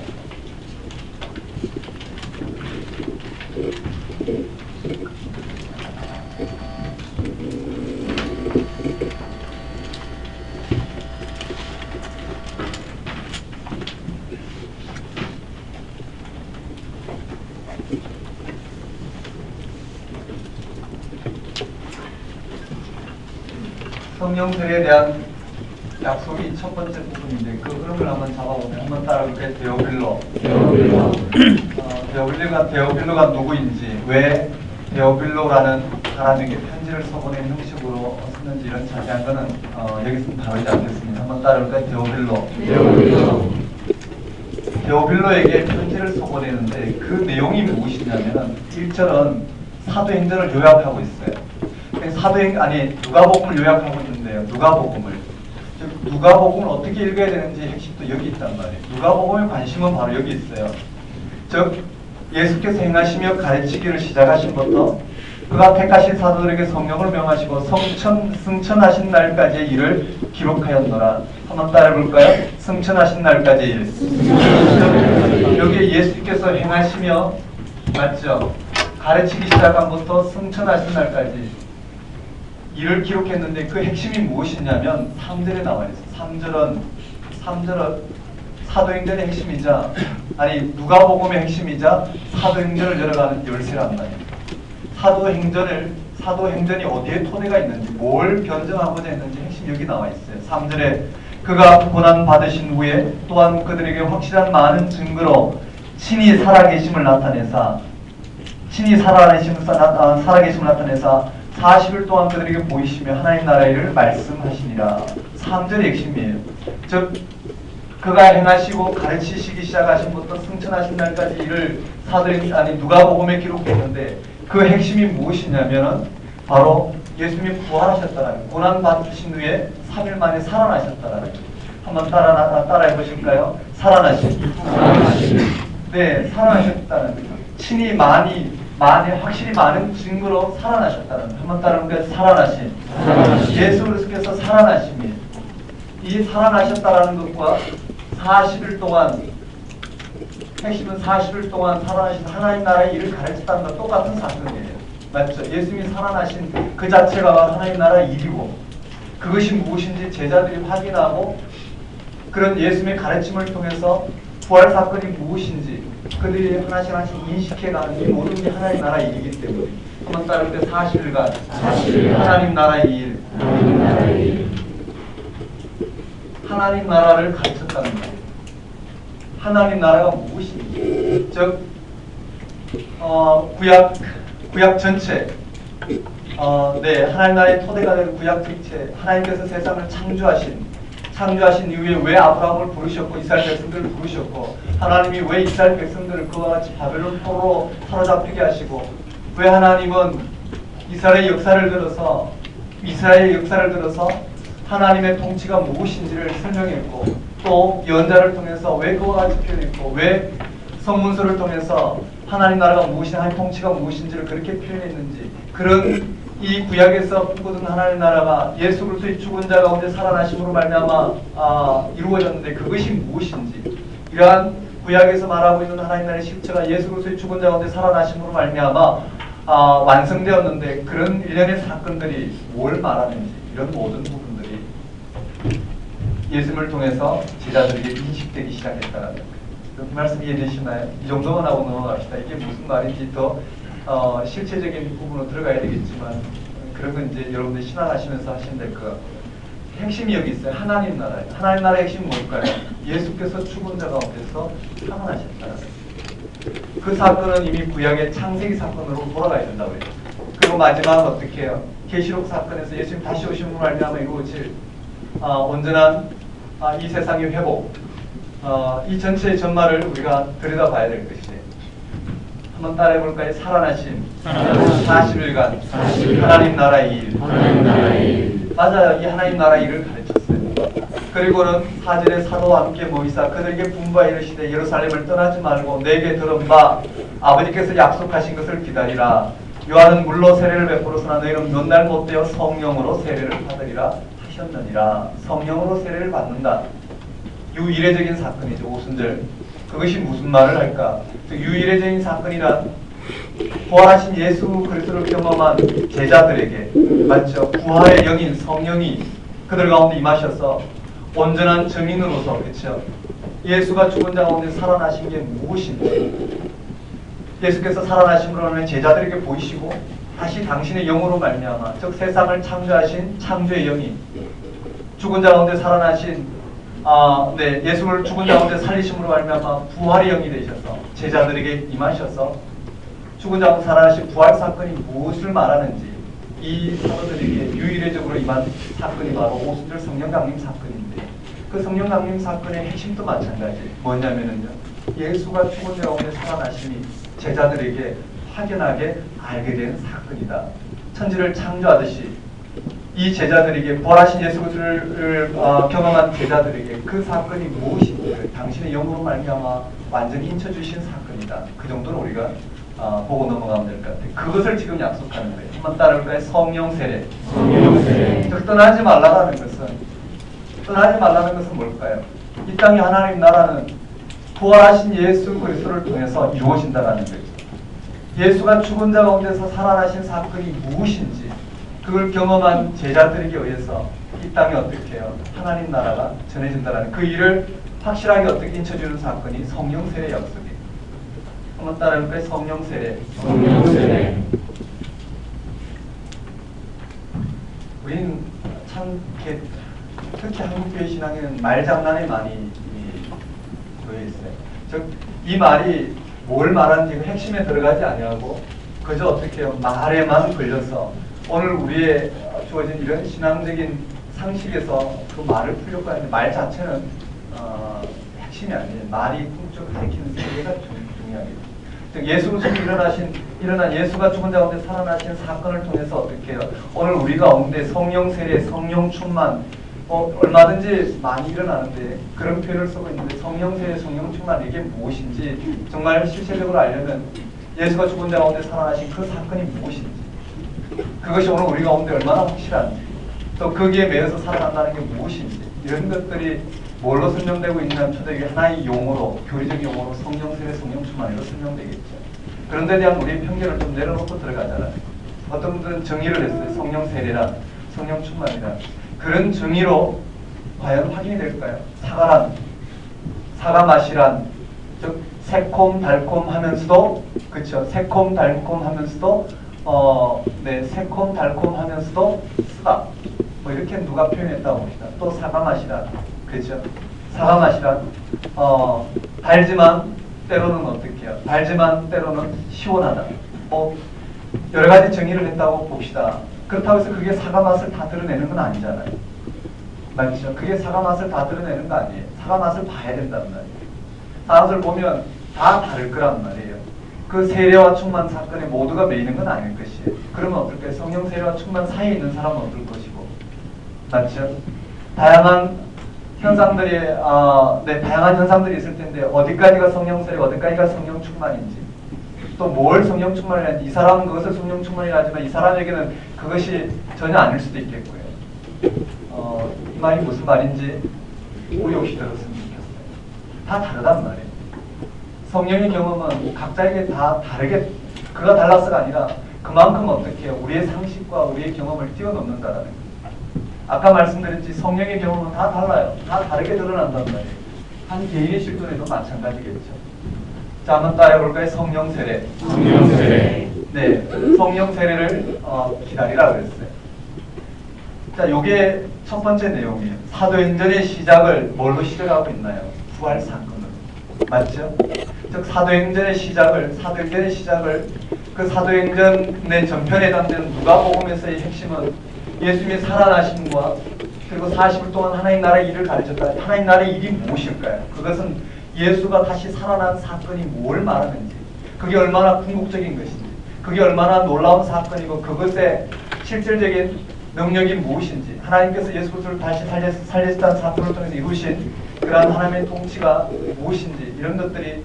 성령 세례에 대한 약속이 첫 번째 부분인데, 그 흐름을 한번 잡아보면, 한번 따라볼까요? 데오빌로가 누구인지, 왜 데오빌로라는 사람에게 편지를 써보낸 형식으로 쓰는지, 이런 자세한 거는 여기서 다루지 않겠습니다. 한번 따라볼까요? 데오빌로에게 편지를 써보내는데, 그 내용이 무엇이냐면 1절은 사도행전을 요약하고 있어요. 누가복음을 요약하고 있는데요. 누가복음을 어떻게 읽어야 되는지 핵심도 여기 있단 말이에요. 누가복음의 관심은 바로 여기 있어요. 즉 예수께서 행하시며 가르치기를 시작하신 부터 그가 택하신 사도들에게 성령을 명하시고 승천하신 날까지의 일을 기록하였노라. 한번 따라해볼까요? 승천하신 날까지의 일. 여기에 예수께서 행하시며, 맞죠? 가르치기 시작한부터 승천하신 날까지 일을 기록했는데, 그 핵심이 무엇이냐면 3절에 나와 있어요. 3절은 사도행전의 핵심이자, 누가복음의 핵심이자 사도행전을 열어가는 열쇠란 말이에요. 사도행전이 어디에 토대가 있는지, 뭘 변증하고자 했는지 핵심이 여기 나와 있어요. 3절에 그가 고난 받으신 후에 또한 그들에게 확실한 많은 증거로 친히 살아계심을 나타내사 40일 동안 그들에게 보이시며 하나님 나라의 일을 말씀하시니라. 3절의 핵심이에요. 즉 그가 행하시고 가르치시기 시작하신부터 승천하신 날까지 일을 누가복음에 기록했는데, 그 핵심이 무엇이냐면 바로 예수님이 부활하셨다라는 거예요. 고난 받으신 후에 3일 만에 살아나셨다라는 거예요. 한번 따라해 보실까요? 살아나신. 네, 살아나셨다는 거예요. 친히 확실히 많은 증거로 살아나셨다는 거예요. 한번 따라해볼까요? 살아나신. 예수 그리스도께서 살아나심이에요. 이 살아나셨다라는 것과 40일 동안, 핵심은 40일 동안 살아나신 하나님 나라의 일을 가르쳤다는 것 똑같은 사건이에요. 맞죠? 예수님이 살아나신 그 자체가 하나님 나라의 일이고, 그것이 무엇인지 제자들이 확인하고, 그런 예수님의 가르침을 통해서 부활 사건이 무엇인지 그들이 하나씩 인식해가는 이 모든 게 하나님 나라의 일이기 때문에, 한번 따를 때 40일간 하나님 나라의 일, 하나님 나라를 가르쳤다는 거예요. 하나님 나라가 무엇인지, 즉 구약 전체, 하나님 나라의 토대가 되는 구약 전체, 하나님께서 세상을 창조하신 이후에 왜 아브라함을 부르셨고 이스라엘 백성들을 부르셨고, 하나님이 왜 이스라엘 백성들을 그와 같이 바벨론 포로로 사로잡히게 하시고, 왜 하나님은 이스라엘 역사를 들어서 하나님의 통치가 무엇인지를 설명했고, 또 연자를 통해서 왜 그와 같이 표현했고, 왜 성문서를 통해서 하나님 나라가 무엇이냐, 하나님 통치가 무엇인지를 그렇게 표현했는지, 그런 이 구약에서 꿈꾸던 하나님 나라가 예수 그리스도의 죽은 자 가운데 살아나심으로 말미암아 이루어졌는데, 그것이 무엇인지, 이러한 구약에서 말하고 있는 하나님 나라의 실체가 예수 그리스도의 죽은 자 가운데 살아나심으로 말미암아 완성되었는데, 그런 일련의 사건들이 뭘 말하는지, 이런 모든 부분들이 예수님을 통해서 제자들에게 인식되기 시작했다는 거예요. 그 말씀 이해되시나요? 이 정도만 하고 넘어갑시다. 이게 무슨 말인지 더 실체적인 부분으로 들어가야 되겠지만, 그런 건 이제 여러분들 신앙하시면서 하시면 될 것 같고요. 핵심이 여기 있어요. 하나님 나라예요. 하나님 나라의 핵심은 뭘까요? 예수께서 죽은 자 가운데서 살아나셨다는 거예요. 그 사건은 이미 구약의 창세기 사건으로 돌아가야 된다고 해요. 그리고 마지막은 어떻게 해요? 계시록 사건에서 예수님 다시 오심으로 말미암아 이루어질 온전한 이 세상의 회복, 이 전체의 전말을 우리가 들여다봐야 될 것이에요. 한번 따라해볼까요? 살아나신 40일간 하나님 나라의 일. 맞아요. 이 하나님 나라의 일을 가르쳤어요. 그리고는 4절에 사도와 함께 모이사 그들에게 분부하 이르시되 예루살렘을 떠나지 말고 내게 들은 바 아버지께서 약속하신 것을 기다리라. 요한은 물로 세례를 베풀었으나 너희는 몇 날 못되어 성령으로 세례를 받으리라 하셨느니라. 성령으로 세례를 받는다. 유이례적인 사건이죠. 오순절. 그것이 무슨 말을 할까? 유이례적인 사건이란 부활하신 예수 그리스도를 경험한 제자들에게, 맞죠? 부활의 영인 성령이 그들 가운데 임하셔서 온전한 증인으로서, 그렇죠? 예수가 죽은 자 가운데 살아나신 게 무엇인지 예수께서 살아나심으로 하면 제자들에게 보이시고 다시 당신의 영으로 말미암아, 즉 세상을 창조하신 창조의 영이 죽은 자 가운데 살아나신 예수를 죽은 자 가운데 살리심으로 말미암아 부활의 영이 되셔서 제자들에게 임하셔서 죽은 자 가운데 살아나신 부활 사건이 무엇을 말하는지 이 사도들에게 유일적으로 임한 사건이 바로 오순절 성령 강림 사건인데, 그 성령 강림 사건의 핵심도 마찬가지. 뭐냐면은요, 예수가 죽은 자 가운데 살아나심이 제자들에게 확연하게 알게 된 사건이다. 천지를 창조하듯이 이 제자들에게, 부활하신 예수 그리스도를 경험한 제자들에게 그 사건이 무엇인지를 당신의 영으로 말미암아 완전히 인쳐주신 사건이다. 그 정도는 우리가 보고 넘어가면 될 것 같아요. 그것을 지금 약속하는 거예요. 한번 따라볼까요? 성령 세례. 성령 세례. 즉 떠나지 말라는 것은 뭘까요? 이 땅의 하나님 나라는 부활하신 예수 그리스도를 통해서 이루어진다는 거죠. 예수가 죽은 자 가운데서 살아나신 사건이 무엇인지 그걸 경험한 제자들에게 의해서 이 땅에 어떻게 해요? 하나님 나라가 전해진다는 그 일을 확실하게 어떻게 인쳐주는 사건이 성령 세례 약속이에요. 한번 따라해볼까요? 성령 세례. 성령 세례. 우리는 참 이렇게 특히 한국교회 신앙에는 말장난에 많이 놓여 있어요. 즉 이 말이 뭘 말하는지 그 핵심에 들어가지 아니하고 그저 어떻게 해요? 말에만 걸려서 오늘 우리의 주어진 이런 신앙적인 상식에서 그 말을 풀려고 하는데 말 자체는 핵심이 아니에요. 말이 꿈쩍 가리키는 세계가 중요하겠죠. 즉 예수 그리스도 일어난 예수가 죽은 자 가운데 살아나신 사건을 통해서 어떻게 해요? 오늘 우리 가운데 성령 세례, 성령 충만 얼마든지 많이 일어나는데 그런 표현을 쓰고 있는데 성령 세례, 성령 충만 이게 무엇인지 정말 실체적으로 알려면 예수가 죽은 자 가운데 살아나신 그 사건이 무엇인지, 그것이 오늘 우리 가운데 얼마나 확실한지, 또 거기에 매여서 살아간다는 게 무엇인지, 이런 것들이 뭘로 설명되고 있냐면 초대교회 하나의 용어로, 교리적 용어로 성령 세례, 성령 충만으로 설명되겠죠. 그런 데 대한 우리의 편견을 좀 내려놓고 들어가잖아요. 어떤 분들은 정의를 했어요. 성령 세례라, 성령 충만이라. 그런 정의로 과연 확인이 될까요? 사과 맛이란, 즉 새콤달콤하면서도, 그렇죠? 새콤달콤하면서도 새콤달콤하면서도 쓰다. 뭐 이렇게 누가 표현했다고 봅시다. 또 사과 맛이란, 그렇죠? 사과 맛이란 달지만 때로는 어떻게 해요? 달지만 때로는 시원하다. 여러 가지 정의를 했다고 봅시다. 그렇다고 해서 그게 사과 맛을 다 드러내는 건 아니잖아요. 맞죠? 그게 사과 맛을 다 드러내는 거 아니에요. 사과 맛을 봐야 된단 말이에요. 사과 맛을 보면 다 다를 거란 말이에요. 그 세례와 충만 사건에 모두가 매이는 건 아닐 것이에요. 그러면 어떨까요? 성령 세례와 충만 사이에 있는 사람은 어떨 것이고, 맞죠? 다양한 현상들이 다양한 현상들이 있을 텐데 어디까지가 성령 세례, 어디까지가 성령 충만인지, 또 뭘 성령 충만을 하는지, 이 사람은 그것을 성령 충만이라 하지만 이 사람에게는 그것이 전혀 아닐 수도 있겠고요. 이 말이 무슨 말인지 우리 혹시 들었으면 좋겠어요. 다 다르단 말이에요. 성령의 경험은 각자에게 다 다르게, 그가 달라서가 아니라 그만큼 어떻게 해요? 우리의 상식과 우리의 경험을 뛰어넘는다라는 거예요. 아까 말씀드렸지 성령의 경험은 다 달라요. 다 다르게 드러난단 말이에요. 한 개인의 실존에도 마찬가지겠죠. 자, 한번 따라해볼까요? 성령 세례. 성령 세례. 네, 성령 세례를 기다리라 그랬어요. 자, 요게 첫 번째 내용이에요. 사도행전의 시작을 뭘로 시작하고 있나요? 부활 사건으로. 맞죠? 즉 사도행전의 시작을 그 사도행전의 전편에 담는 누가복음에서의 핵심은 예수님의 살아나심과 그리고 40일 동안 하나님 나라의 일을 가르쳤다. 하나님 나라의 일이 무엇일까요? 그것은 예수가 다시 살아난 사건이 뭘 말하는지, 그게 얼마나 궁극적인 것인지, 그게 얼마나 놀라운 사건이고 그것의 실질적인 능력이 무엇인지, 하나님께서 예수 그리스도를 다시 살리셨다는 사건을 통해서 이루신 그러한 하나님의 통치가 무엇인지 이런 것들이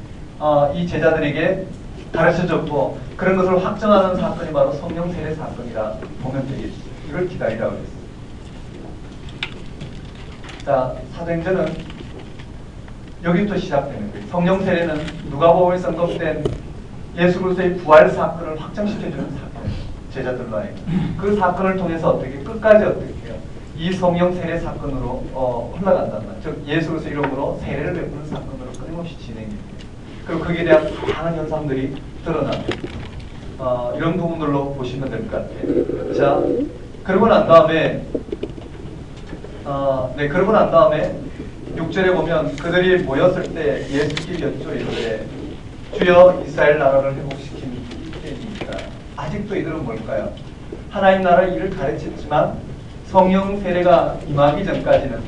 이 제자들에게 가르쳐졌고, 그런 것을 확정하는 사건이 바로 성령 세례 사건이라 보면 되겠죠. 이걸 기다리라고 했어요. 자, 사도행전은 여기부터 시작되는 거예요. 성령 세례는 누가복음에서 언급된 예수 그리스도의 부활 사건을 확정시켜주는 사건이에요. 제자들로 하여금 그 사건을 통해서 어떻게 끝까지 어떻게 해요? 이 성령 세례 사건으로 흘러간단 말이에요. 즉 예수 그리스도 이름으로 세례를 베푸는 사건으로 끊임없이 진행이 돼요. 그리고 거기에 대한 다양한 현상들이 드러나요. 이런 부분들로 보시면 될 것 같아요. 자, 그러고 난 다음에 그러고 난 다음에 6절에 보면 그들이 모였을 때 예수께 여쭈이르되 주여 이스라엘 나라를 회복시킨 이때입니다. 아직도 이들은 뭘까요? 하나님 나라 일을 가르쳤지만 성령 세례가 임하기 전까지는,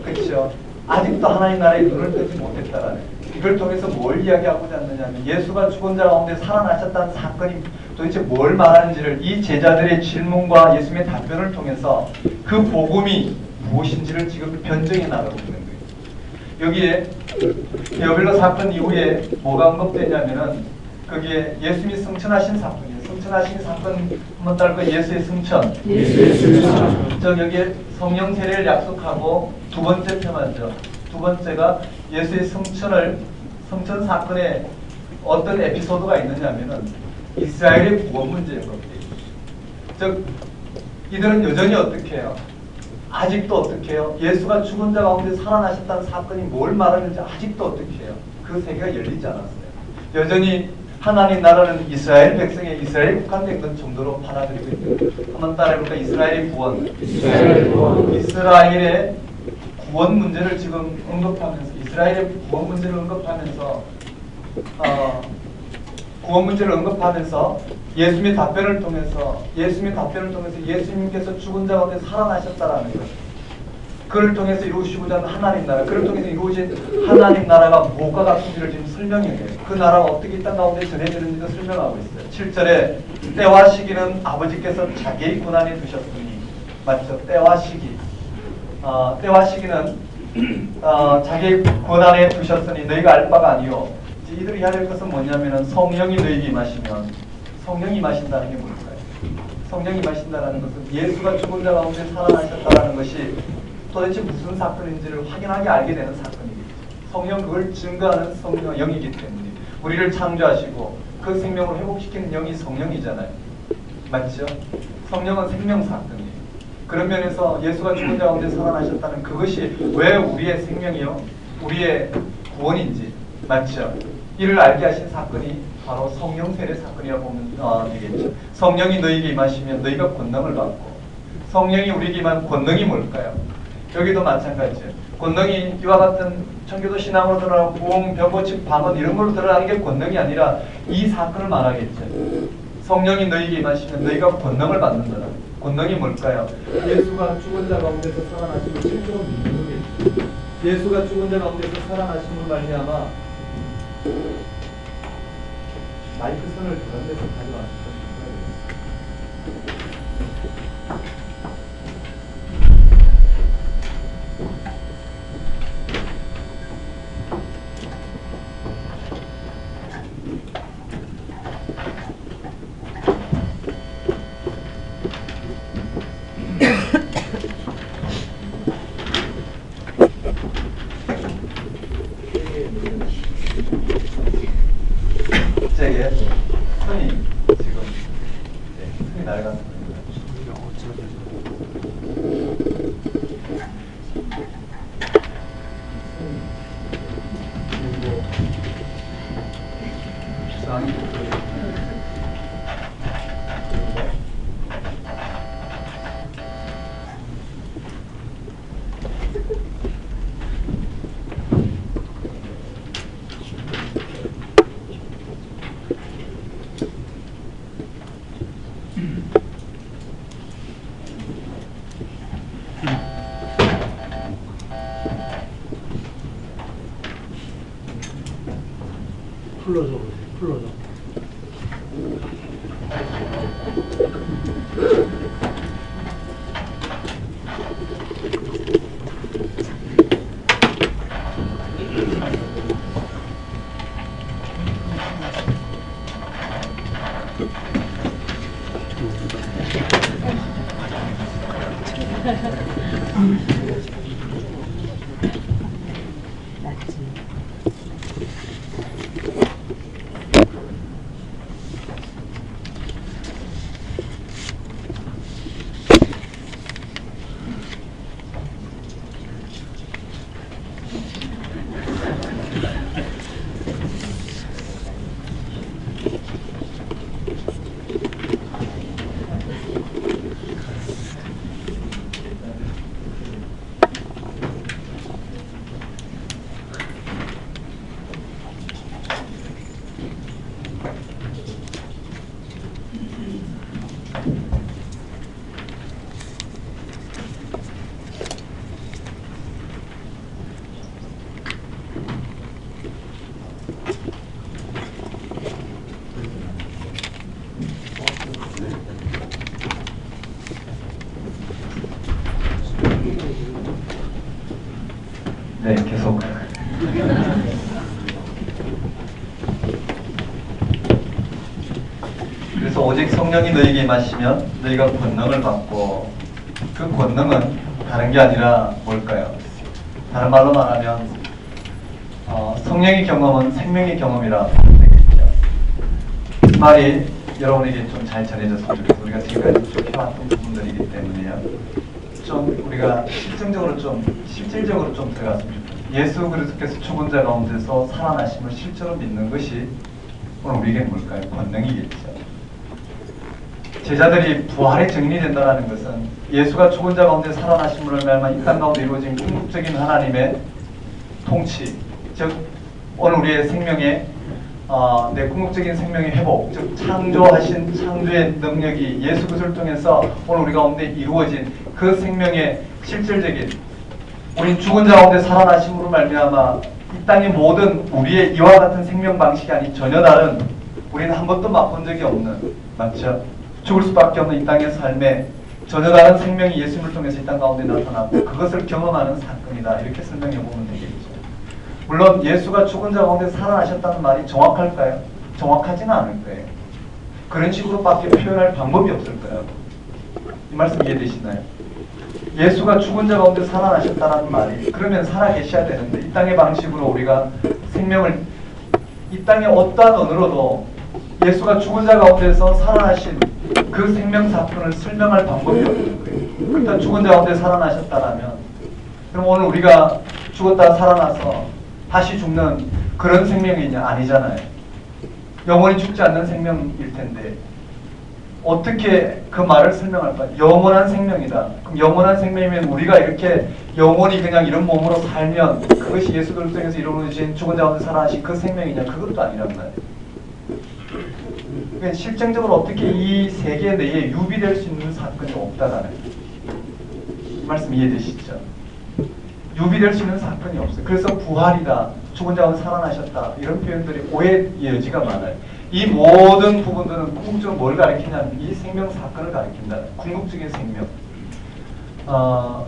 그렇죠, 아직도 하나님 나라의 눈을 뜨지 못했다라는, 이걸 통해서 뭘 이야기하고자 하느냐면 예수가 죽은 자 가운데 살아나셨다는 사건이 도대체 뭘 말하는지를 이 제자들의 질문과 예수님의 답변을 통해서 그 복음이 무엇인지를 지금 변증해 나가고 있는 거예요. 여기에 여빌로 사건 이후에 뭐가 언급되냐면은 거기에 예수님이 승천하신 사건이에요. 승천하신 사건 한번 따를까? 예수의 승천. 예수의 승천. 저 여기에 성령 세례를 약속하고 두 번째 테마죠. 두 번째가 예수의 승천 사건에 어떤 에피소드가 있느냐면은 이스라엘의 구원 문제인 겁니다. 즉 이들은 여전히 어떻게 해요? 아직도 어떻게 해요? 예수가 죽은 자 가운데 살아나셨다는 사건이 뭘 말하는지 아직도 어떻게 해요? 그 세계가 열리지 않았어요. 여전히 하나님 나라는 이스라엘 백성에 이스라엘에 국한된 것 정도로 받아들이고 있는. 한번 따라해볼까? 이스라엘의 구원. 이스라엘의 구원 문제를 지금 언급하면서, 이스라엘의 구원 문제를 언급하면서 예수님의 답변을 통해서 예수님께서 죽은 자 가운데 살아나셨다라는 것, 그를 통해서 이루시고자 하는 하나님 나라, 그를 통해서 이루어진 하나님 나라가 무엇과 같은지를 지금 설명해요. 그 나라가 어떻게 이 땅 가운데 전해지는지도 설명하고 있어요. 7절에 때와 시기는 아버지께서 자기의 권한에 두셨으니, 맞죠? 때와 시기. 때와 시기는 자기의 권한에 두셨으니 너희가 알 바가 아니요. 이들이 해야 될 것은 뭐냐면은 성령이 너희에게 임하시면, 성령이 임하신다는 게 뭘까요? 성령이 임하신다는 것은 예수가 죽은 자 가운데 살아나셨다는 것이 도대체 무슨 사건인지를 확인하게 알게 되는 사건이겠죠. 성령, 그걸 증거하는 성령 영이기 때문에 우리를 창조하시고 그 생명을 회복시키는 영이 성령이잖아요. 맞죠? 성령은 생명 사건이에요. 그런 면에서 예수가 죽은 자 가운데 살아나셨다는 그것이 왜 우리의 생명이요, 우리의 구원인지, 맞죠? 이를 알게 하신 사건이 바로 성령 세례 사건이라고 보면 되겠죠. 성령이 너희에게 임하시면 너희가 권능을 받고, 성령이 우리에게 임한 권능이 뭘까요? 여기도 마찬가지예요. 권능이 이와 같은 청교도 신앙으로 드러나고 부흥, 병고침, 방언 이런 걸로 드러나는 게 권능이 아니라 이 사건을 말하겠죠. 성령이 너희에게 임하시면 너희가 권능을 받는다. 권능이 뭘까요? 예수가 죽은 자 가운데서 살아나신 걸 실제로 믿는 거겠죠. 예수가 죽은 자 가운데서 살아나신 걸 말미암아 마이크 선을 그런 데서 가져왔어요. 제게 손이 지금 손이 낡았습니다. 비상이 풀러줘 보세요. 풀러줘. 네, 계속. 그래서 오직 성령이 너희에게 임하시면 너희가 권능을 받고, 그 권능은 다른 게 아니라 뭘까요? 다른 말로 말하면 성령의 경험은 생명의 경험이라 되겠죠. 이 말이 여러분에게 좀 잘 전해졌으면 좋겠어요. 우리가 지금까지 쭉 해왔던 부분들이기 때문에요. 좀 우리가 실질적으로 좀 들어갔으면 좋겠어요. 예수 그리스도께서 죽은 자 가운데서 살아나심을 실제로 믿는 것이 오늘 우리에게 뭘까요? 권능이겠죠. 제자들이 부활의 증인이 된다는 것은 예수가 죽은 자 가운데 살아나심으로 말미암아 이 땅 가운데 이루어진 궁극적인 하나님의 통치, 즉 오늘 우리의 생명의 내 궁극적인 생명의 회복, 즉 창조의 능력이 예수 그리스도를 통해서 오늘 우리 가운데 이루어진 그 생명의 실질적인, 우린 죽은 자 가운데 살아나심으로 말미암아 이 땅의 모든 우리의 이와 같은 생명 방식이 아닌 전혀 다른, 우리는 한 번도 맛본 적이 없는, 맞죠? 죽을 수밖에 없는 이 땅의 삶에 전혀 다른 생명이 예수님을 통해서 이 땅 가운데 나타났고 그것을 경험하는 사건이다, 이렇게 설명해 보면 되겠죠. 물론 예수가 죽은 자 가운데 살아나셨다는 말이 정확할까요? 정확하지는 않을 거예요. 그런 식으로밖에 표현할 방법이 없을 거예요. 이 말씀 이해되시나요? 예수가 죽은 자 가운데 살아나셨다는 말이, 그러면 살아계셔야 되는데 이 땅의 방식으로 우리가 생명을, 이 땅의 어떠한 언어로도 예수가 죽은 자 가운데서 살아나신 그 생명 사건을 설명할 방법이 없는 거예요. 일단 죽은 자 가운데 살아나셨다라면, 그럼 오늘 우리가 죽었다 살아나서 다시 죽는 그런 생명이냐? 아니잖아요. 영원히 죽지 않는 생명일 텐데 어떻게 그 말을 설명할까? 영원한 생명이다. 그럼 영원한 생명이면 우리가 이렇게 영원히 그냥 이런 몸으로 살면 그것이 예수 그리스도에서 이루어진 죽은 자 가운데 살아나신 그 생명이냐? 그것도 아니란 말이에요. 그러니까 실증적으로 어떻게 이 세계 내에 유비될 수 있는 사건이 없다라는 거예요. 이 말씀 이해되시죠? 유비될 수 있는 사건이 없어요. 그래서 부활이다, 죽은 자 가운데 살아나셨다, 이런 표현들이 오해의 여지가 많아요. 이 모든 부분들은 궁극적으로 뭘 가리키냐면 이 생명 사건을 가리킨다. 궁극적인 생명.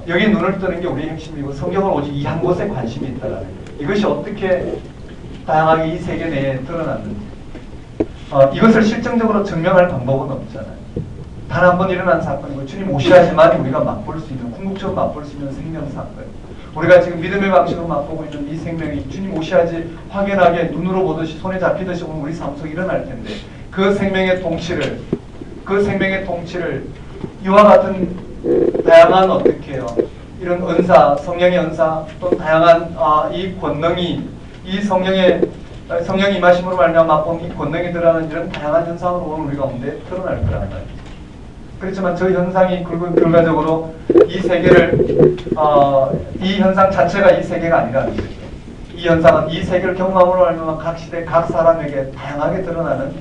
여기 눈을 뜨는 게 우리의 핵심이고 성경은 오직 이 한 곳에 관심이 있다는 거예요. 이것이 어떻게 다양하게 이 세계 내에 드러났는지 이것을 실증적으로 증명할 방법은 없잖아요. 단 한 번 일어난 사건이고 주님 오셔야지만 우리가 맛볼 수 있는, 궁극적으로 맛볼 수 있는 생명 사건. 우리가 지금 믿음의 방식으로 맛보고 있는 이 생명이 주님 오셔야지 확연하게 눈으로 보듯이 손에 잡히듯이 오늘 우리 삶 속에 일어날 텐데 그 생명의 통치를 이와 같은 다양한 어떻게 해요? 이런 은사, 성령의 은사 또 다양한 이 권능이 이 성령이 임하심으로 말미암아 맛본 이 권능이 드러나는 이런 다양한 현상으로 오늘 우리 가운데 드러날 거란 말이에요. 그렇지만 저 현상이 결과적으로 이 세계를 이 현상 자체가 이 세계가 아니라는 거죠. 이 현상은 이 세계를 경험함으로 말미암아 각 시대 각 사람에게 다양하게 드러나는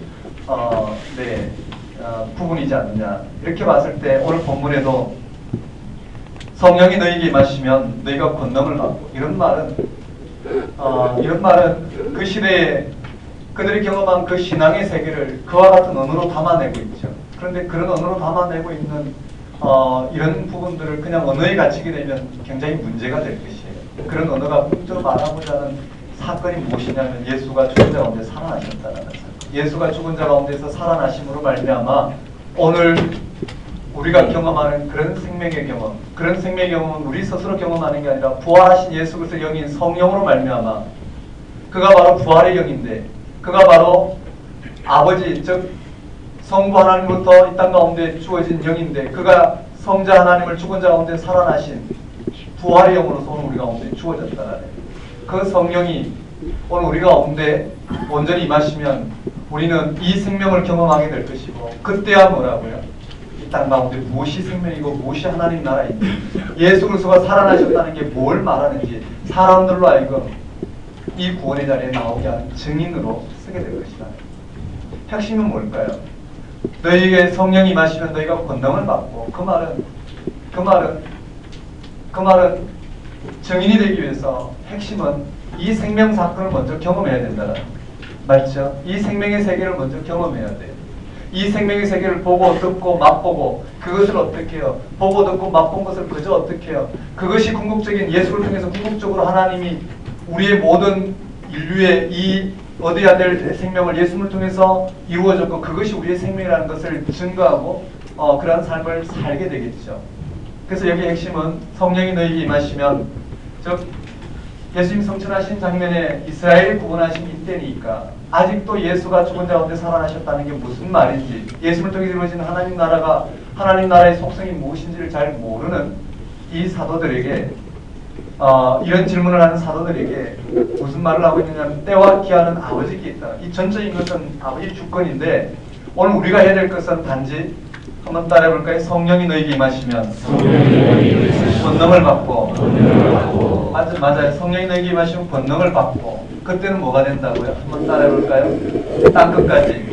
부분이지 않느냐. 이렇게 봤을 때 오늘 본문에도 성령이 너희에게 임하시면 너희가 권능을 받고, 이런 말은 그 시대에 그들이 경험한 그 신앙의 세계를 그와 같은 언어로 담아내고 있죠. 그런데 그런 언어로 담아내고 있는 이런 부분들을 그냥 언어에 갇히게 되면 굉장히 문제가 될 것이에요. 그런 언어가 궁극적으로 말하고자 하는 사건이 무엇이냐면 예수가 죽은 자 가운데 살아나셨다는 사건. 예수가 죽은 자 가운데서 살아나심으로 말미암아 오늘 우리가 경험하는 그런 생명의 경험, 그런 생명의 경험은 우리 스스로 경험하는 게 아니라 부활하신 예수 그리스도의 영인 성령으로 말미암아 그가 바로 부활의 영인데 그가 바로 아버지 즉 성부 하나님부터 이 땅 가운데 주어진 영인데 그가 성자 하나님을 죽은 자 가운데 살아나신 부활의 영으로서 오늘 우리 가운데 주어졌다라네. 그 성령이 오늘 우리 가운데 온전히 임하시면 우리는 이 생명을 경험하게 될 것이고 그때야 뭐라고요? 이 땅 가운데 무엇이 생명이고 무엇이 하나님 나라인지 예수 그리스도가 살아나셨다는 게 뭘 말하는지 사람들로 하여금 이 구원의 자리에 나오게 하는 증인으로 쓰게 될 것이다. 핵심은 뭘까요? 너희에게 성령이 임하시면 너희가 권능을 받고 그 말은 증인이 되기 위해서 핵심은 이 생명 사건을 먼저 경험해야 된다. 맞죠? 이 생명의 세계를 먼저 경험해야 돼요. 이 생명의 세계를 보고 듣고 맛보고 그것을 어떻게 해요? 보고 듣고 맛본 것을 그저 어떻게 해요? 그것이 궁극적인 예수를 통해서 궁극적으로 하나님이 우리의 모든 인류의 이 얻어야 될 생명을 예수를 통해서 이루어졌고 그것이 우리의 생명이라는 것을 증거하고 그러한 삶을 살게 되겠죠. 그래서 여기 핵심은 성령이 너희에게 임하시면 즉 예수님 성천하신 장면에 이스라엘을 구원하신 이때니까 아직도 예수가 죽은 자 가운데 살아나셨다는 게 무슨 말인지 예수를 통해 이루어진 하나님 나라의 속성이 무엇인지를 잘 모르는 이 사도들에게 이런 질문을 하는 사도들에게 무슨 말을 하고 있느냐면 때와 기한은 아버지께 있다. 이 전적인 것은 아버지 주권인데 오늘 우리가 해야 될 것은 단지 한번 따라해볼까요? 성령이 너희에게 임하시면 권능을 받고 맞아요. 성령이 너희에게 임하시면 권능을 받고 그때는 뭐가 된다고요? 한번 따라해볼까요? 땅끝까지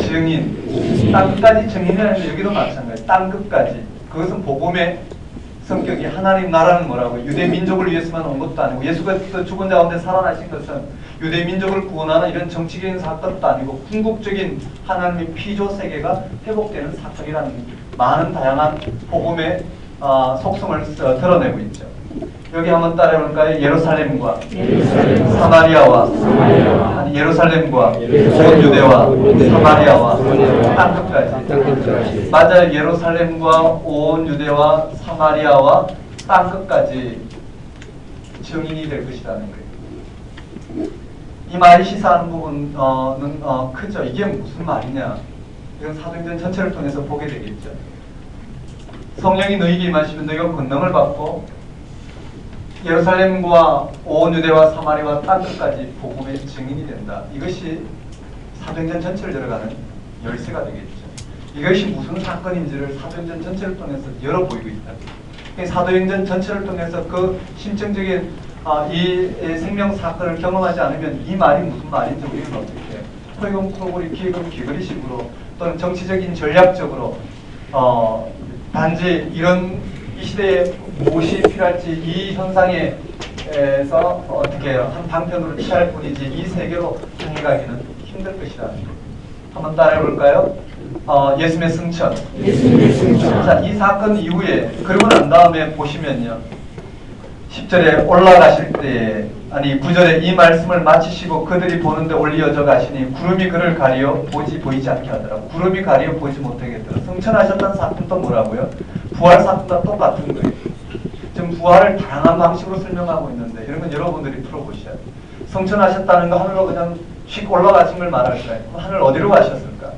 증인 땅끝까지 증인이라는 게 여기도 마찬가지 땅끝까지 그것은 복음의 성격이 하나님 나라는 뭐라고요? 유대 민족을 위해서만 온 것도 아니고 예수가 죽은 자 가운데 살아나신 것은 유대 민족을 구원하는 이런 정치적인 사건도 아니고 궁극적인 하나님의 피조 세계가 회복되는 사건이라는 많은 다양한 복음의 속성을 드러내고 있죠. 여기 한번 따라해볼까요? 예루살렘과 사마리아와 아니 예루살렘과 온 유대와 사마리아와 땅끝까지 맞아요. 예루살렘과 온 유대와 사마리아와 땅끝까지 증인이 될 것이라는 거예요. 이 말이 시사하는 부분은 크죠. 이게 무슨 말이냐 이건 사도행전 전체를 통해서 보게 되겠죠. 성령이 너희에게 임하시면 너희가 권능을 받고 예루살렘과 온 유대와 사마리아와 땅끝까지 복음의 증인이 된다. 이것이 사도행전 전체를 들어가는 열쇠가 되겠죠. 이것이 무슨 사건인지를 사도행전 전체를 통해서 열어보이고 있다. 사도행전 전체를 통해서 그 심층적인 이 생명 사건을 경험하지 않으면 이 말이 무슨 말인지 우리는 어떻게 해요? 허이금쿠르고리 기그리식으로 또는 정치적인 전략적으로 단지 이 시대에 무엇이 필요할지 이 현상에서 어떻게 해요? 한 방편으로 취할 뿐이지 이 세계로 향해가기는 힘들 것이다. 한번 따라해볼까요? 예수님의 승천. 자, 이 사건 이후에 그러고 난 다음에 보시면요. 10절에 올라가실 때에 아니 9절에 이 말씀을 마치시고 그들이 보는데 올리어져 가시니 구름이 그를 가리어 보이지 않게 하더라고. 구름이 가리어 보이지 못하게 했더라. 승천하셨다는 사건도 뭐라고요? 부활 사건과 똑같은 거예요. 지금 부활을 다양한 방식으로 설명하고 있는데 이런 건 여러분들이 풀어보셔야 돼요. 승천하셨다는 거 하늘로 그냥 휙 올라가신 걸 말할까요? 하늘 어디로 가셨을까?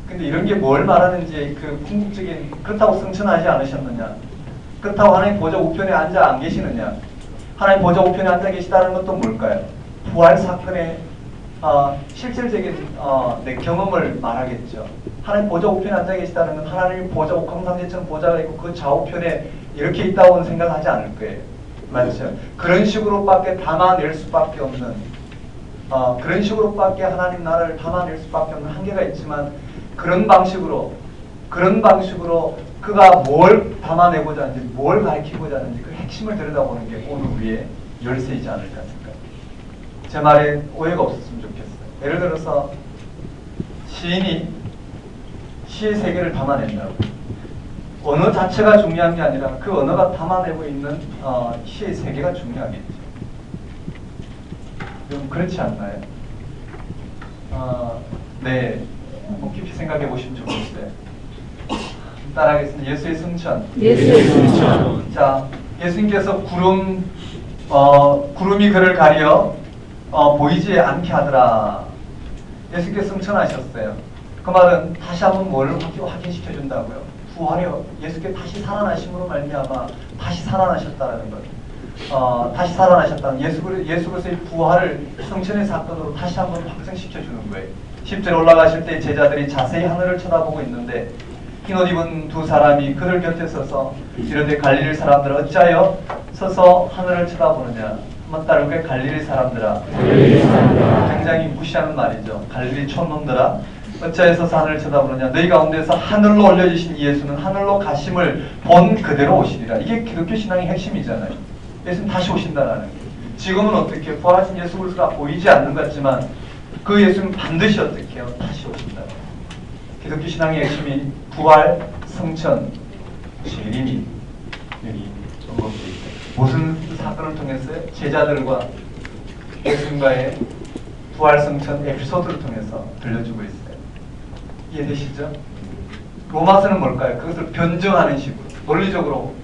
근데 이런 게 뭘 말하는지 그 궁극적인 그렇다고 승천하지 않으셨느냐? 그렇다고 하나님 보좌 우편에 앉아 안 계시느냐? 하나님 보좌 우편에 앉아 계시다는 것도 뭘까요? 부활 사건의 실질적인 내 경험을 말하겠죠. 하나님 보좌 우편에 앉아 계시다는 건 하나님이 보좌 옥황상제처럼 보좌가 있고 그 좌우편에 이렇게 있다고는 생각하지 않을 거예요. 맞죠? 그런 식으로밖에 담아낼 수밖에 없는 그런 식으로밖에 하나님 나라를 담아낼 수밖에 없는 한계가 있지만 그런 방식으로 그가 뭘 담아내고자 하는지 뭘 가르치고자 하는지 그 핵심을 들여다보는 게 오늘 우리의 열쇠이지 않을까 생각합니다. 제 말에 오해가 없었으면 좋겠어요. 예를 들어서 시인이 시의 세계를 담아낸다고 언어 자체가 중요한 게 아니라 그 언어가 담아내고 있는 시의 세계가 중요하겠죠. 좀 그렇지 않나요? 네, 깊이 생각해 보시면 좋겠어요. 따라하겠습니다. 예수의 승천. 예수의 승천. 자, 예수님께서 구름이 그를 가려 보이지 않게 하더라. 예수님께서 승천하셨어요. 그 말은 다시 한번 뭘 확인시켜 준다고요? 부활이요. 예수께서 다시 살아나심으로 말미암아 다시 살아나셨다라는 것. 다시 살아나셨다는 예수 그리스도의 부활을 성천의 사건으로 다시 한번 확증시켜 주는 거예요. 10절 올라가실 때 제자들이 자세히 하늘을 쳐다보고 있는데 흰옷 입은 두 사람이 그들 곁에 서서 이르되 갈릴리 사람들 어찌하여 서서 하늘을 쳐다보느냐. 한번 따르게 갈릴리 사람들아. 굉장히 무시하는 말이죠. 갈릴리 촌놈들아. 어찌하여 서서 하늘을 쳐다보느냐. 너희 가운데서 하늘로 올려주신 예수는 하늘로 가심을 본 그대로 오시리라. 이게 기독교 신앙의 핵심이잖아요. 예수는 다시 오신다라는 거예요. 지금은 어떻게 부활하신 예수 그리스도가 보이지 않는 것 같지만 그 예수는 반드시 어떻게 해요? 다시 오신다. 기독교 신앙의 핵심이 부활, 성천, 재림이 여기 언급되어 있어요. 무슨 사건을 통해서요? 제자들과 예수님과의 부활, 성천 에피소드를 통해서 들려주고 있어요. 이해되시죠? 로마서는 뭘까요? 그것을 변증하는 식으로 논리적으로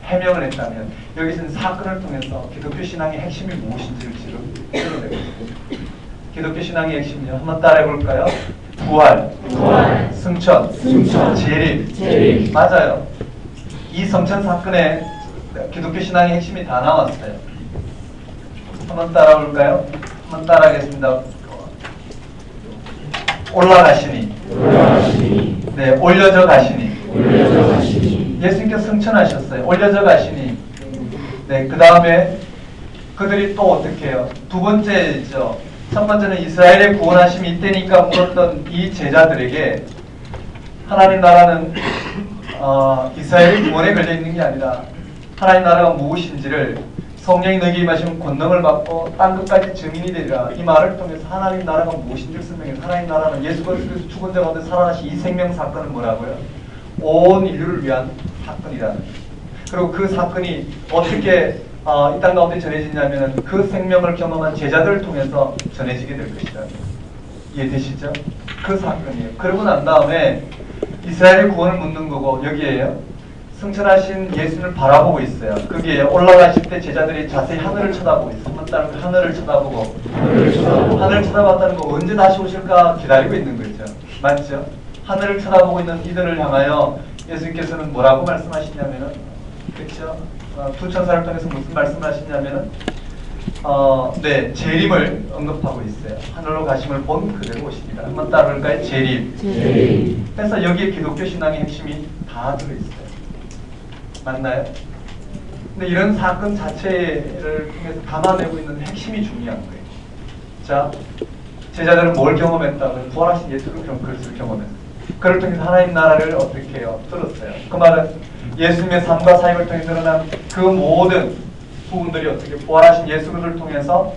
해명을 했다면 여기서는 사건을 통해서 기독교 신앙의 핵심이 무엇인지를 지금 드러내고 있습니다. 기독교 신앙의 핵심이요. 한번 따라해 볼까요? 부활, 승천, 재림. 맞아요. 이 성천 사건에 기독교 신앙의 핵심이 다 나왔어요. 한번 따라 볼까요? 한번 따라하겠습니다. 올라가시니. 네, 올려져 가시니. 예수님께서 승천하셨어요. 올려져 가시니. 네, 그 다음에 그들이 또 어떻게 해요? 두 번째죠. 첫 번째는 이스라엘의 구원하심이 이때니까 물었던 이 제자들에게 하나님 나라는 이스라엘의 구원에 걸려 있는 게 아니라 하나님 나라가 무엇인지를 성령이 너에게 임하시면 권능을 받고 땅 끝까지 증인이 되리라. 이 말을 통해서 하나님 나라가 무엇인지를 설명해서 하나님 나라는 예수 그리스도께서 죽은 자 가운데 살아나신 이 생명 사건은 뭐라고요? 온 인류를 위한 사건이라는. 그리고 그 사건이 어떻게 이 땅 가운데 전해지냐면 그 생명을 경험한 제자들을 통해서 전해지게 될 것이다. 이해되시죠? 그 사건이에요. 그러고 난 다음에 이스라엘의 구원을 묻는 거고 여기에요. 승천하신 예수를 바라보고 있어요. 거기에 올라가실 때 제자들이 자세히 하늘을 쳐다보고 있어요. 하늘을 쳐다보고 하늘을 쳐다봤다는 거 언제 다시 오실까 기다리고 있는 거죠. 맞죠? 하늘을 쳐다보고 있는 이들을 향하여 예수님께서는 뭐라고 말씀하시냐면은 그렇죠? 두 천사를 통해서 무슨 말씀을 하시냐면은 네, 재림을 언급하고 있어요. 하늘로 가심을 본 그대로 오십니다. 한번 따라볼까요? 재림. 그래서 여기에 기독교 신앙의 핵심이 다 들어있어요. 맞나요? 근데 이런 사건 자체를 통해서 담아내고 있는 핵심이 중요한 거예요. 자, 제자들은 뭘 경험했다고요? 부활하신 예수를 그것을 경험했어요. 그를 통해서 하나님 나라를 어떻게 해요? 들었어요. 그 말은 예수님의 삶과 사역을 통해 드러난 그 모든 부분들이 어떻게 부활하신 예수를 통해서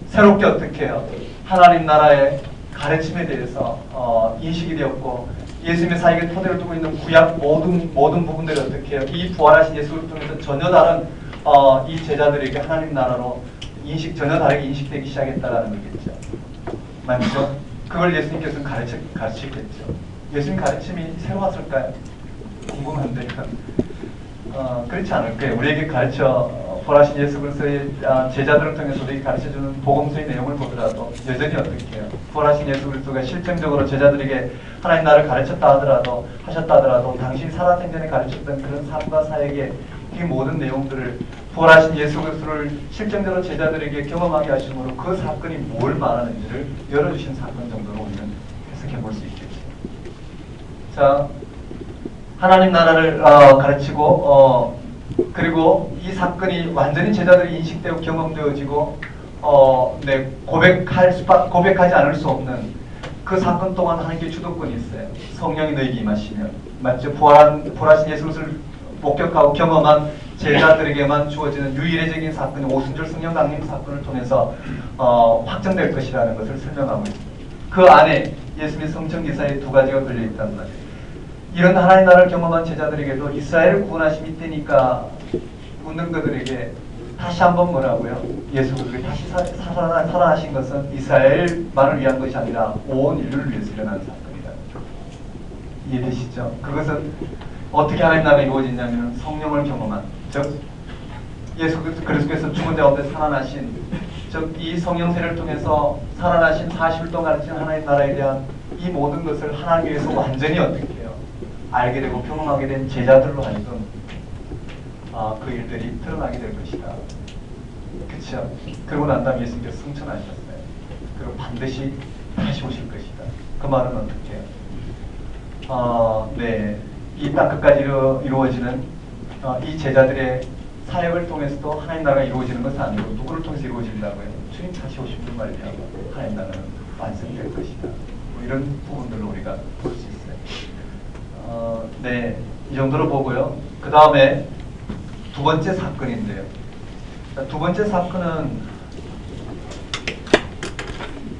새롭게 어떻게 해요? 하나님 나라의 가르침에 대해서 인식이 되었고 예수님의 사역의 토대를 두고 있는 구약 모든 부분들이 어떻게 해요? 이 부활하신 예수를 통해서 전혀 다른 이 제자들에게 하나님 나라로 전혀 다르게 인식되기 시작했다라는 거겠죠. 맞죠? 그걸 예수님께서는 가르치겠죠. 예수님 가르침이 새로웠을까요? 궁금한데 그렇지 않을 거예요. 우리에게 부활하신 예수 그리스도의 제자들을 통해서 우리에게 가르쳐주는 복음서의 내용을 보더라도 여전히 어떻게 해요? 부활하신 예수 그리스도가 실증적으로 제자들에게 하나님 나를 가르쳤다 하셨다 하더라도 당신이 살아생전에 가르쳤던 그런 삶과 사역의 이 모든 내용들을 부활하신 예수 그리스도를 실증적으로 제자들에게 경험하게 하심으로 그 사건이 뭘 말하는지를 열어주신 사건 정도로 우리는 해석해 볼 수 있겠죠. 자, 하나님 나라를 가르치고 그리고 이 사건이 완전히 제자들이 인식되고 경험되어지고 네, 고백하지 않을 수 없는 그 사건 동안 하나님께 주도권이 있어요. 성령이 너에게 임하시면 맞죠? 부활하신 예수를 목격하고 경험한 제자들에게만 주어지는 유일적인 사건이 오순절 성령 강림 사건을 통해서 확정될 것이라는 것을 설명하고 있습니다. 그 안에 예수님의 성천 기사에 두 가지가 걸려 있단 말이에요. 이런 하나님 나라를 경험한 제자들에게도 이스라엘을 구원하심 이때니까 묻는 그들에게 다시 한번 뭐라고요? 예수 그리스도가 다시 살아나신 것은 이스라엘만을 위한 것이 아니라 온 인류를 위해서 일어난 사건이다. 이해되시죠? 그것은 어떻게 하나님 나라가 이루어지냐면 성령을 경험한, 즉 예수 그리스도께서 죽은 자 가운데 살아나신, 즉 이 성령 세례를 통해서 살아나신 40일 동안 가르친 하나님 나라에 대한 이 모든 것을 하나님 위해서 완전히 어떻게 해요? 알게 되고 경험하게 된 제자들로 하여금 그 일들이 드러나게 될 것이다. 그렇죠? 그러고 난 다음에 예수님께서 승천하셨어요. 그리고 반드시 다시 오실 것이다. 그 말은 어떻게 해요? 네, 이 땅 끝까지 이루어지는 이 제자들의 사역을 통해서도 하나님 나라가 이루어지는 것은 아니고 누구를 통해서 이루어진다고요? 주님 다시 오시는 말이야. 하나님 나라는 완성될 것이다. 뭐 이런 부분들로 우리가 볼 수 있어요. 네, 이 정도로 보고요. 그 다음에 두 번째 사건인데요. 두 번째 사건은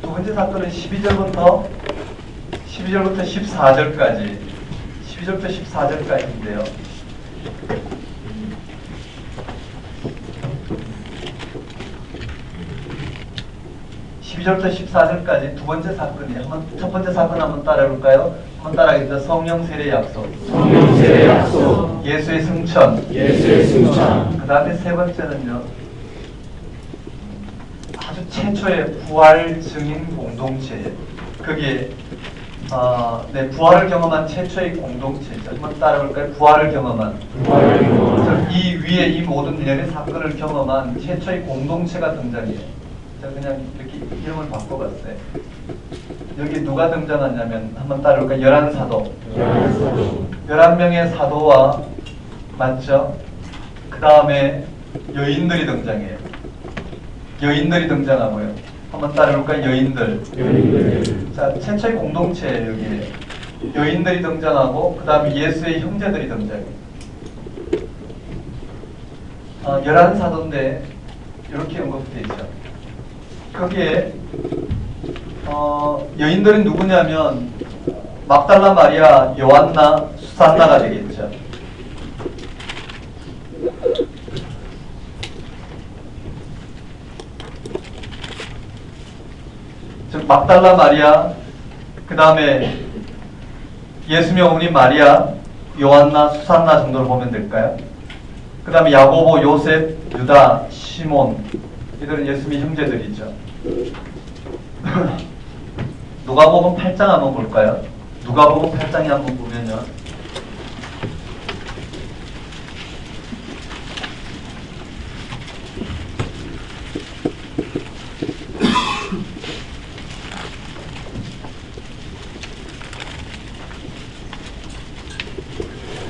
12절부터 14절까지 12절부터 14절까지인데요. 12절부터 14절까지 두 번째 사건이에요. 첫 번째 사건 한번 따라해볼까요? 한번 따라하겠습니다. 성령 세례 약속. 성령 세례 약속. 예수의 승천. 예수의 승천. 그 다음에 세 번째는요. 아주 최초의 부활 증인 공동체. 그게 네, 부활을 경험한 최초의 공동체죠. 한번 따라해볼까요? 부활을 경험한. 이 위에 이 모든 일련의 사건을 경험한 최초의 공동체가 등장해요. 제가 그냥 이렇게 이름을 바꿔봤어요. 여기 누가 등장하냐면 한번 따라볼까요? 11사도. 11명의 사도와 맞죠? 그 다음에 여인들이 등장해요. 여인들이 등장하고요. 한번 따라볼까요? 여인들. 자, 최초의 공동체예요. 여기에 여인들이 등장하고 그 다음에 예수의 형제들이 등장해요. 11사도인데 이렇게 언급되어 있죠. 거기에 여인들은 누구냐면 막달라 마리아, 요한나, 수산나가 되겠죠. 즉 막달라 마리아, 그 다음에 예수의 어머니 마리아, 요한나, 수산나 정도로 보면 될까요? 그 다음에 야고보, 요셉, 유다, 시몬, 이들은 예수님의 형제들이죠. 누가복음 8장 한번 볼까요? 누가복음 8장에 한번 보면요.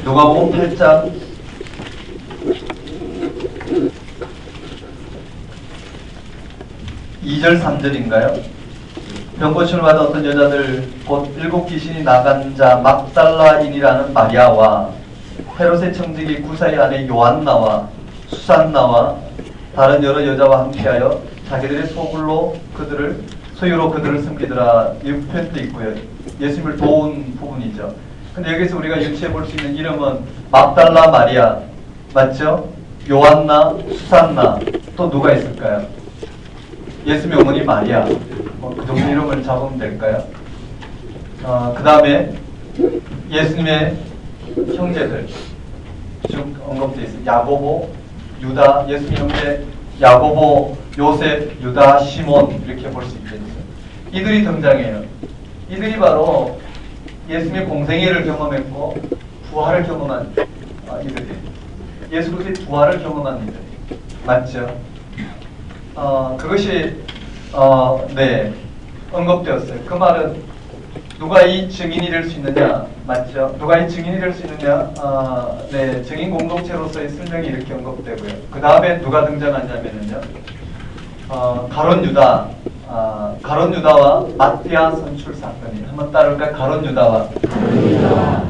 누가복음 8장 2절 3절인가요? 병고침을 받은 어떤 여자들 곧 7 귀신이 나간 자 막달라인이라는 마리아와 헤롯의 청지기 구사의 아내 요한나와 수산나와 다른 여러 여자와 함께하여 자기들의 소유로 그들을 섬기더라. 이 표현도 있고요. 예수님을 도운 부분이죠. 근데 여기서 우리가 유추해 볼 수 있는 이름은 막달라 마리아 맞죠? 요한나, 수산나, 또 누가 있을까요? 예수님의 어머니 마리아, 그 정도 이름을 잡으면 될까요? 그 다음에 예수님의 형제들 쭉 언급되어 있습니다. 야고보, 유다, 예수님의 형제 야고보, 요셉, 유다, 시몬 이렇게 볼 수 있겠죠. 이들이 등장해요. 이들이 바로 예수님의 공생애를 경험했고 부활을 경험한 이들이 예수 그리스도의 부활을 경험한 이들 맞죠? 그것이 네 언급되었어요. 그 말은 누가 이 증인이 될 수 있느냐 맞죠? 누가 이 증인이 될 수 있느냐 네 증인 공동체로서의 설명이 이렇게 언급되고요. 그 다음에 누가 등장하냐면요 가룟 유다와 마띠아 선출 사건이 한번 따를까요? 가룟 유다와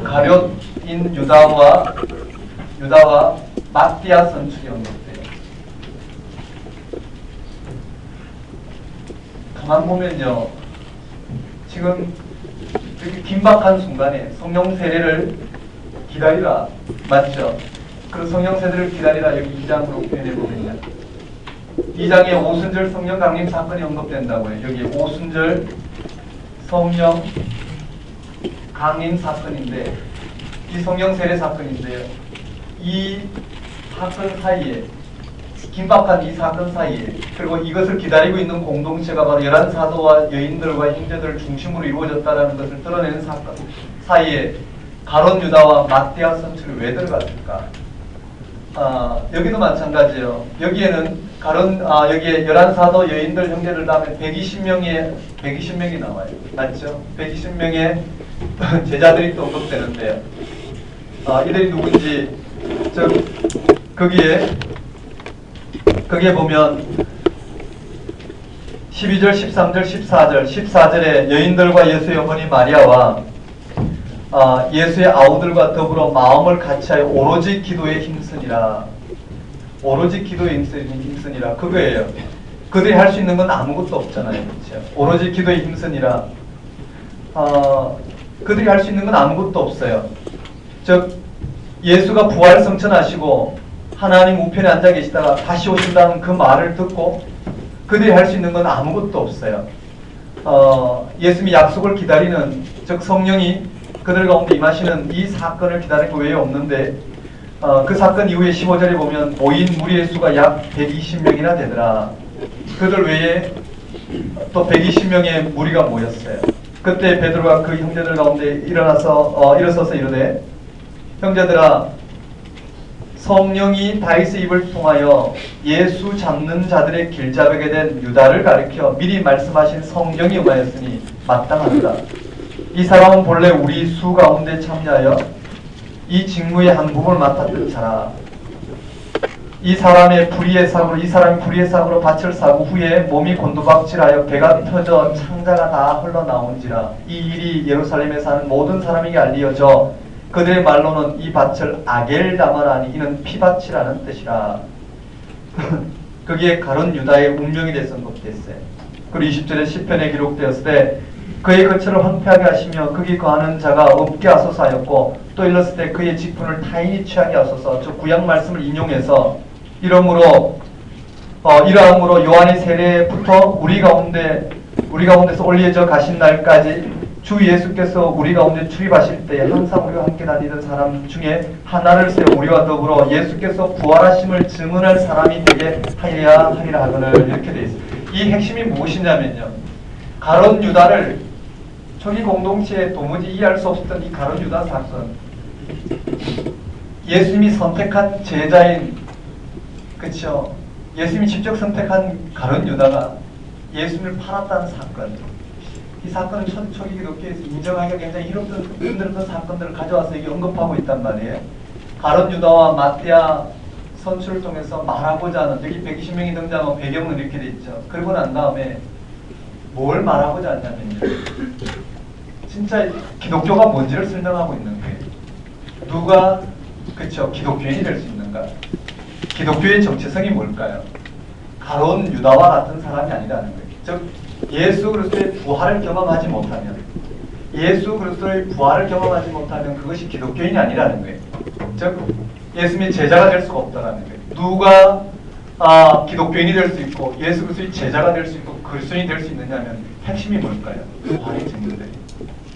가룟인 유다와 마띠아 선출이 언급돼요. 가만 보면요 지금 되게 긴박한 순간에 성령 세례를 기다리라 맞죠? 그 성령 세례를 기다리라 여기 2장으로 표현해 보면요 2장에 오순절 성령 강림 사건이 언급된다고요. 여기 오순절 성령 강림 사건인데 이 성령 세례 사건인데요. 이 사건 사이에, 긴박한 이 사건 사이에, 그리고 이것을 기다리고 있는 공동체가 바로 11사도와 여인들과 형제들을 중심으로 이루어졌다는 것을 드러내는 사건 사이에 가룟 유다와 마띠아 선출이 왜 들어갔을까? 여기도 마찬가지예요. 여기에는 여기에 11사도 여인들 형제들 다음에 120명이 나와요. 맞죠? 120명의 제자들이 또 언급되는데요. 이들이 누군지 거기에 보면 12절, 13절, 14절에 여인들과 예수의 어머니 마리아와 예수의 아우들과 더불어 마음을 같이하여 오로지 기도에 힘쓰니라. 오로지 기도에 힘쓰니라. 그거예요. 그들이 할 수 있는 건 아무것도 없잖아요. 그렇죠? 오로지 기도에 힘쓰니라. 그들이 할 수 있는 건 아무것도 없어요. 즉 예수가 부활 성천하시고 하나님 우편에 앉아 계시다가 다시 오신다는 그 말을 듣고 그들이 할 수 있는 건 아무것도 없어요. 예수님이 약속을 기다리는, 즉 성령이 그들 가운데 임하시는 이 사건을 기다릴 거 외에 없는데, 그 사건 이후에 15절에 보면 모인 무리의 수가 약 120명이나 되더라. 그들 외에 또 120명의 무리가 모였어요. 그때 베드로가 그 형제들 가운데 일어서서 이르되, 형제들아, 성령이 다윗의 입을 통하여 예수 잡는 자들의 길잡이게 된 유다를 가리켜 미리 말씀하신 성경이 임하였으니 마땅하다. 이 사람은 본래 우리 수 가운데 참여하여 이 직무의 한 부분을 맡았던 자라. 이 사람이 불의의 사고로 밭을 사고 후에 몸이 곤두박질하여 배가 터져 창자가 다 흘러나온지라. 이 일이 예루살렘에 사는 모든 사람에게 알리어져 그들의 말로는 이 밭을 아겔다마라니 이는 피밭이라는 뜻이라. 거기에 가룟 유다의 운명이 대해서 언급됐어요. 그리고 20절에 시편에 기록되었을 때 그의 거처를 황폐하게 하시며 거기 거하는 자가 없게 하소서 하였고, 또 일렀을 때 그의 직분을 타인이 취하게 하소서. 저 구약 말씀을 인용해서 이러므로 요한의 세례부터 우리 가운데서 올려져 가신 날까지 주 예수께서 우리 가운데 출입하실 때 항상 우리와 함께 다니던 사람 중에 하나를 세워 우리와 더불어 예수께서 부활하심을 증언할 사람이 되게 하여야 하리라 하거늘. 이렇게 되어 있습니다. 이 핵심이 무엇이냐면요, 가룟 유다를 초기 공동체에 도무지 이해할 수 없었던 이 가룟 유다 사건, 예수님이 선택한 제자인, 그렇죠, 예수님이 직접 선택한 가룟 유다가 예수님을 팔았다는 사건, 이 사건은 초기 기독교에서 인정하기가 굉장히 힘들었던 사건들을 가져와서 여기 언급하고 있단 말이에요. 가룟 유다와 마띠아 선출을 통해서 말하고자 하는, 여기 120명이 등장하고 배경은 이렇게 돼 있죠. 그러고 난 다음에 뭘 말하고자 하냐면요, 진짜 기독교가 뭔지를 설명하고 있는 거예요. 누가 그쵸 기독교인이 될 수 있는가? 기독교의 정체성이 뭘까요? 가룟 유다와 같은 사람이 아니라는 거예요. 즉 예수 그리스도의 부활을 경험하지 못하면 그것이 기독교인이 아니라는 거예요. 즉 예수님의 제자가 될 수가 없다라는 거예요. 누가 기독교인이 될 수 있고 예수 그리스도의 제자가 될 수 있고 그리스도인이 될 수 있느냐면 핵심이 뭘까요? 부활의 증거들.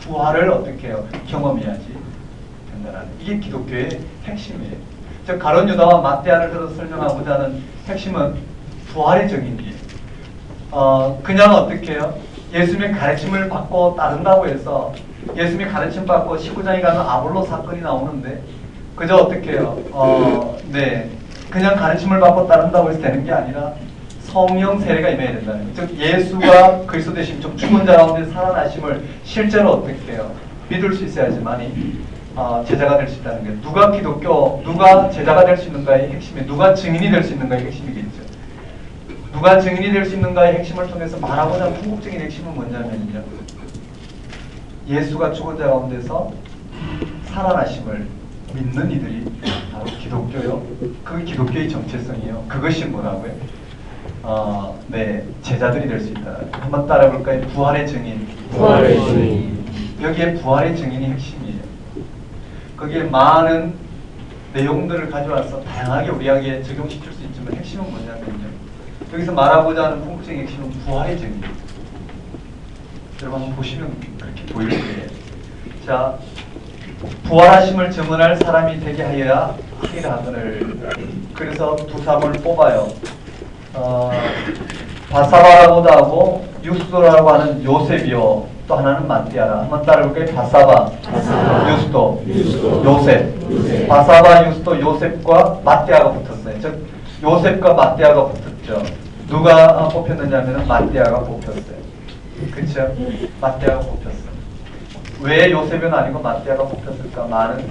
부활을 어떻게 해요? 경험해야지 된다라는, 이게 기독교의 핵심이에요. 즉 가룟 유다와 마띠아를 들어서 설명하고자 하는 핵심은 부활의 증인이에요. 그냥 어떻게 해요? 예수님의 가르침을 받고 따른다고 해서 예수님의 가르침 받고 19장에 가면 아볼로 사건이 나오는데 그저 어떻게 해요? 그냥 가르침을 받고 따른다고 해서 되는 게 아니라 성령 세례가 임해야 된다는 거예요. 즉 예수가 그리스도 되심, 즉 죽은 자 가운데 살아나심을 실제로 어떻게 해요? 믿을 수 있어야지만이 제자가 될 수 있다는 거예요. 누가 제자가 될 수 있는가의 핵심이, 누가 증인이 될 수 있는가의 핵심이겠죠. 누가 증인이 될 수 있는가의 핵심을 통해서 말하고자 하는 궁극적인 핵심은 뭐냐면요, 예수가 죽은 자 가운데서 살아나심을 믿는 이들이 바로 기독교요. 그 기독교의 정체성이요. 그것이 뭐라고요? 제자들이 될 수 있다. 한번 따라볼까요? 부활의 증인. 부활의 증인. 여기에 부활의 증인이 핵심이에요. 거기에 많은 내용들을 가져와서 다양하게 우리에게 적용시킬 수 있지만 핵심은 뭐냐면요, 여기서 말하고자 하는 궁극적인 핵심은 부활의 증인이에요. 여러분 한번 보시면 그렇게 보일 거예요. 자, 부활하심을 증언할 사람이 되게 하여야 하리라 하거늘. 그래서 두 사람을 뽑아요. 바사바라고도 하고 유스도라고 하는 요셉이요. 또 하나는 마띠아라. 한번 따라볼게요. 바사바, 유스도, 요셉. 바사바, 유스도, 요셉과 마띠아가 붙었어요. 즉 요셉과 마띠아가 붙었죠. 누가 뽑혔느냐면 마띠아가 뽑혔어요. 그렇죠? 마띠아가 뽑혔어요. 왜 요셉은 아니고 마띠아가 뽑혔을까? 많은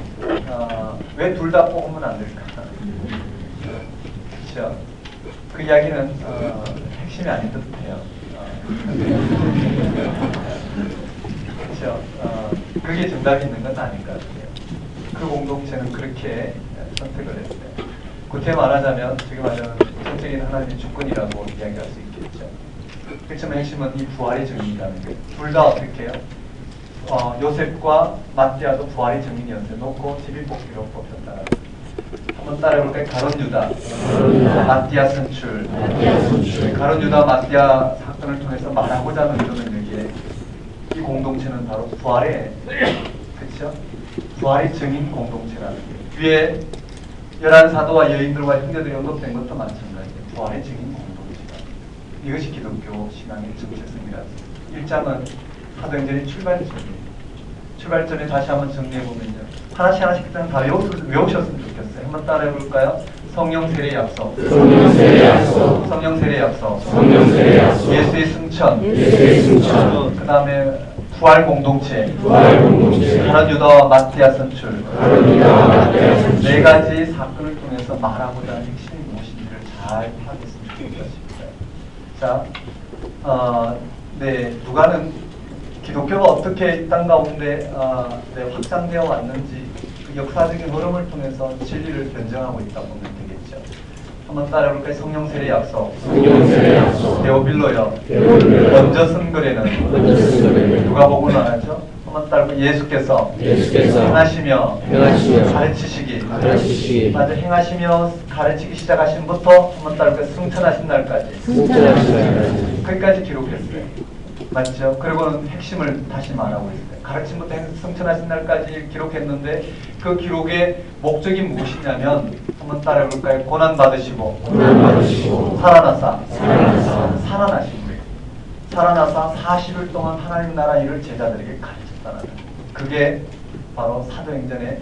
왜 둘 다 뽑으면 안 될까? 그렇죠? 그 이야기는 핵심이 아닌 듯해요. 그렇죠? 그게 정답이 있는 건 아닌 것 같아요. 그 공동체는 그렇게 선택을 했어요. 구태 말하자면 지금 말하는 전적인 하나님의 주권이라고 이야기할 수 있겠죠. 그렇지만 핵심은 이 부활의 증인이라는 거예요. 둘 다 어떻게 해요? 요셉과 마띠아도 부활의 증인이었어요. 놓고 제비뽑기로 뽑혔다. 한번 따라해볼까요? 가론 유다, 마띠아 선출. 가론 유다, 마띠아 사건을 통해서 말하고자 하는 의도는 여기에 이 공동체는 바로 부활의, 그렇죠? 부활의 증인 공동체라는 거예요. 위에 11사도와 여인들과 형제들이 언급된 것도 마찬가지예요. 부활의 증인 공동체다. 이것이 기독교 신앙의 정체성이라서 1장은 사도행전의 출발점이에요. 출발점에 다시 한번 정리해보면요. 하나씩 그냥 다 외우셨으면 좋겠어요. 한번 따라해볼까요? 성령 세례 약속, 성령 세례 약속, 성령 세례 약속, 성령 세례 약속, 예수의 승천, 예수의 승천, 그 다음에 부활 공동체, 부활 공동체, 가론 유다와 마띠아 선출, 가론 유다와 마띠아 선출. 네 가지 사건을 통해서 말하고자 하는 핵심이 무엇인지를 잘 파악했으면 좋겠습니다. 자, 네, 누가는 기독교가 어떻게 이 땅 가운데 확장되어 왔는지 그 역사적인 흐름을 통해서 진리를 변증하고 있다 보면 되겠죠. 한번 따라해볼까요? 성령 세례 약속, 성령 세례 약속, 데오빌로요, 데오빌로요, 먼저 쓴 글에는 먼저 쓴 글에는 누가 복음을 말하죠? 한번 따라해볼까요? 예수께서 행하시며 가르치시기, 맞아, 행하시며 가르치기 시작하신부터 한번 따라해볼까요? 승천하신 날까지, 거기까지 기록했어요. 맞죠? 그리고는 핵심을 다시 말하고 있어요. 가르침부터 승천하신 날까지 기록했는데 그 기록의 목적이 무엇이냐면 한번 따라해볼까요? 고난받으시고 살아나신 거예요. 살아나사 40일 동안 하나님 나라 일을 제자들에게 가르쳤다는 거예요. 그게 바로 사도행전의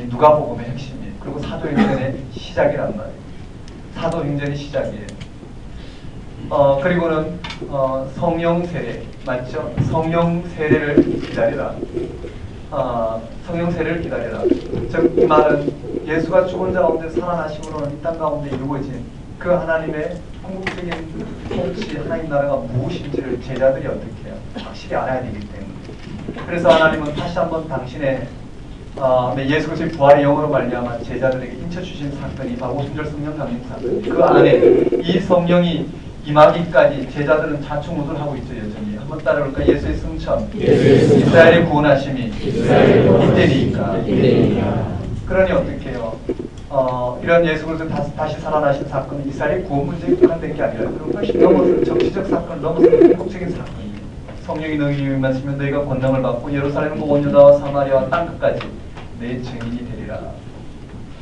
누가복음의 핵심이에요. 그리고 사도행전의 시작이란 말이에요. 사도행전의 시작이에요. 그리고는 성령 세례 맞죠? 성령 세례를 기다리라. 성령 세례를 기다리라. 즉 이 말은 예수가 죽은 자 가운데 살아나심으로는 이 땅 가운데 이루어진 그 하나님의 궁극적인 통치, 하나님 나라가 무엇인지를 제자들이 어떻게 해요? 확실히 알아야 되기 때문에. 그래서 하나님은 다시 한번 당신의 예수 그리스도의 부활의 영으로 말미암아 제자들에게 인쳐 주신 사건이 바로 오순절 성령 강림 사건. 그 안에 이 성령이 임하기까지 제자들은 자충우돌하고 있죠. 여전히 한번 따라볼까? 예수의 승천, 이스라엘의 구원하심이 이때니까. 그러니 어떻게 해요? 이런 예수 그리스도 다시 살아나신 사건은 이스라엘의 구원 문제에 국한된 게 아니라 그런 훨씬 넘어서 정치적 사건을 넘어서 행복적인 사건이에요. 성령이 너희 위에 임하시면 너희가 권능을 받고 예루살렘과 온 유다와 사마리아와 땅끝까지 내 증인이 되리라.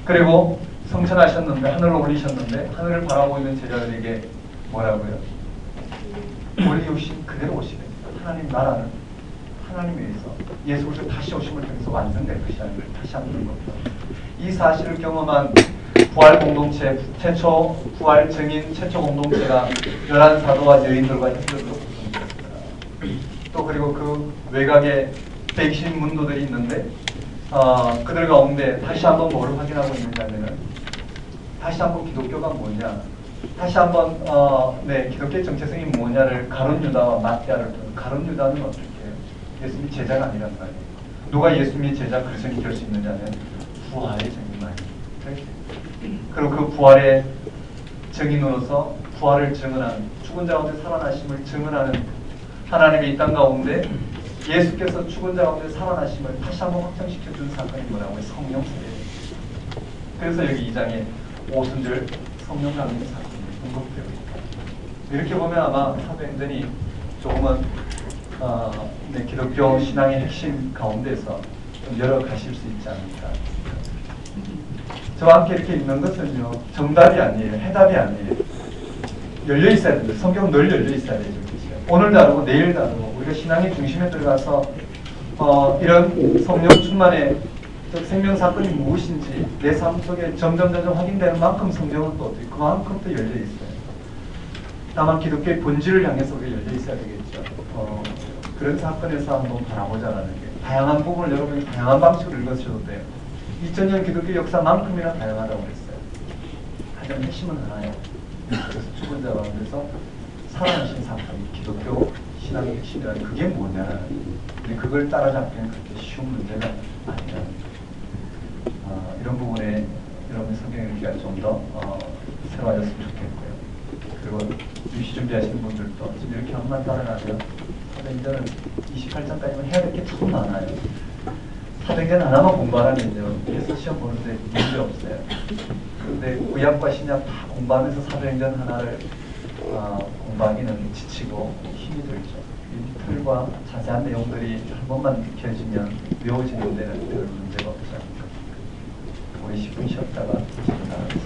그리고 성천하셨는데 하늘로 올리셨는데 하늘을 바라보고 있는 제자들에게 뭐라고요? 우리 오신 그대로 오시게 됩니다. 하나님 나라는 하나님 위해서 예수 그리스도 다시 오심을 통해서 완성될 것이라는 걸 다시 한번 겁니다. 이 사실을 경험한 부활 공동체, 최초 부활 증인 최초 공동체가 11사도와 여인들과 형제들로 구성되었습니다. 또 그리고 그 외곽에 120 문도들이 있는데 그들 가운데 다시 한번 뭐를 확인하고 있느냐면은 다시 한번 기독교가 뭐냐, 다시 한번 기독교의 정체성이 뭐냐를 가론 유다와 마띠아를 통해. 가론 유다는 어떻게 해요? 예수님이 제자가 아니란 말이에요. 누가 예수님의 제자 그리스도인이 될 수 있느냐면 부활의 증인만이에요. 그리고 그 부활의 증인으로서 부활을 증언하는, 죽은 자 가운데 살아나심을 증언하는 하나님의 이 땅 가운데 예수께서 죽은 자 가운데 살아나심을 다시 한번 확정시켜준 사건이 뭐라고요? 성령 세례. 그래서 여기 2장에 오순절 성령 강림 사건이 언급되고 있다. 이렇게 보면 아마 사도행전이 조금은 기독교 신앙의 핵심 가운데서 좀 열어가실 수 있지 않을까. 저와 함께 이렇게 읽는 것은요, 정답이 아니에요. 해답이 아니에요. 열려 있어야 됩니다. 성경은 늘 열려 있어야 되죠. 오늘 다루고 내일 다루고 우리가 신앙의 중심에 들어가서 이런 성령 충만의 생명 사건이 무엇인지 내 삶 속에 점점 확인되는 만큼 성경은 또 그만큼 또 열려 있어요. 다만 기독교의 본질을 향해서 우리가 열려 있어야 되겠죠. 그런 사건에서 한번 바라보자라는 게 다양한 부분을 여러분이 다양한 방식으로 읽으셔도 돼요. 2000년 기독교 역사만큼이나 다양하다고 그랬어요. 하지만 핵심은 하나예요. 그래서 죽은 자 가운데서 살아나신 사건이 기독교 신앙의 핵심이라는 그게 뭐냐라는 근데 그걸 따라잡기는 그렇게 쉬운 문제가 아니라는 이런 부분에 여러분의 성경 읽기가 좀 더 새로워졌으면 좋겠고요. 그리고 유시 준비하시는 분들도 지금 이렇게 한번 따라가면 사도행전은 28장까지만 해야 될 게 참 많아요. 사도행전 하나만 공부하면요, 그래서 시험 보는데 문제 없어요. 그런데 구약과 신약 다 공부하면서 사도행전 하나를 공부하기는 지치고 힘이 들죠. 이 틀과 자세한 내용들이 한 번만 익혀지면 외워지는 데는 별 문제가 없지 않을까. 우리 10분 쉬었다가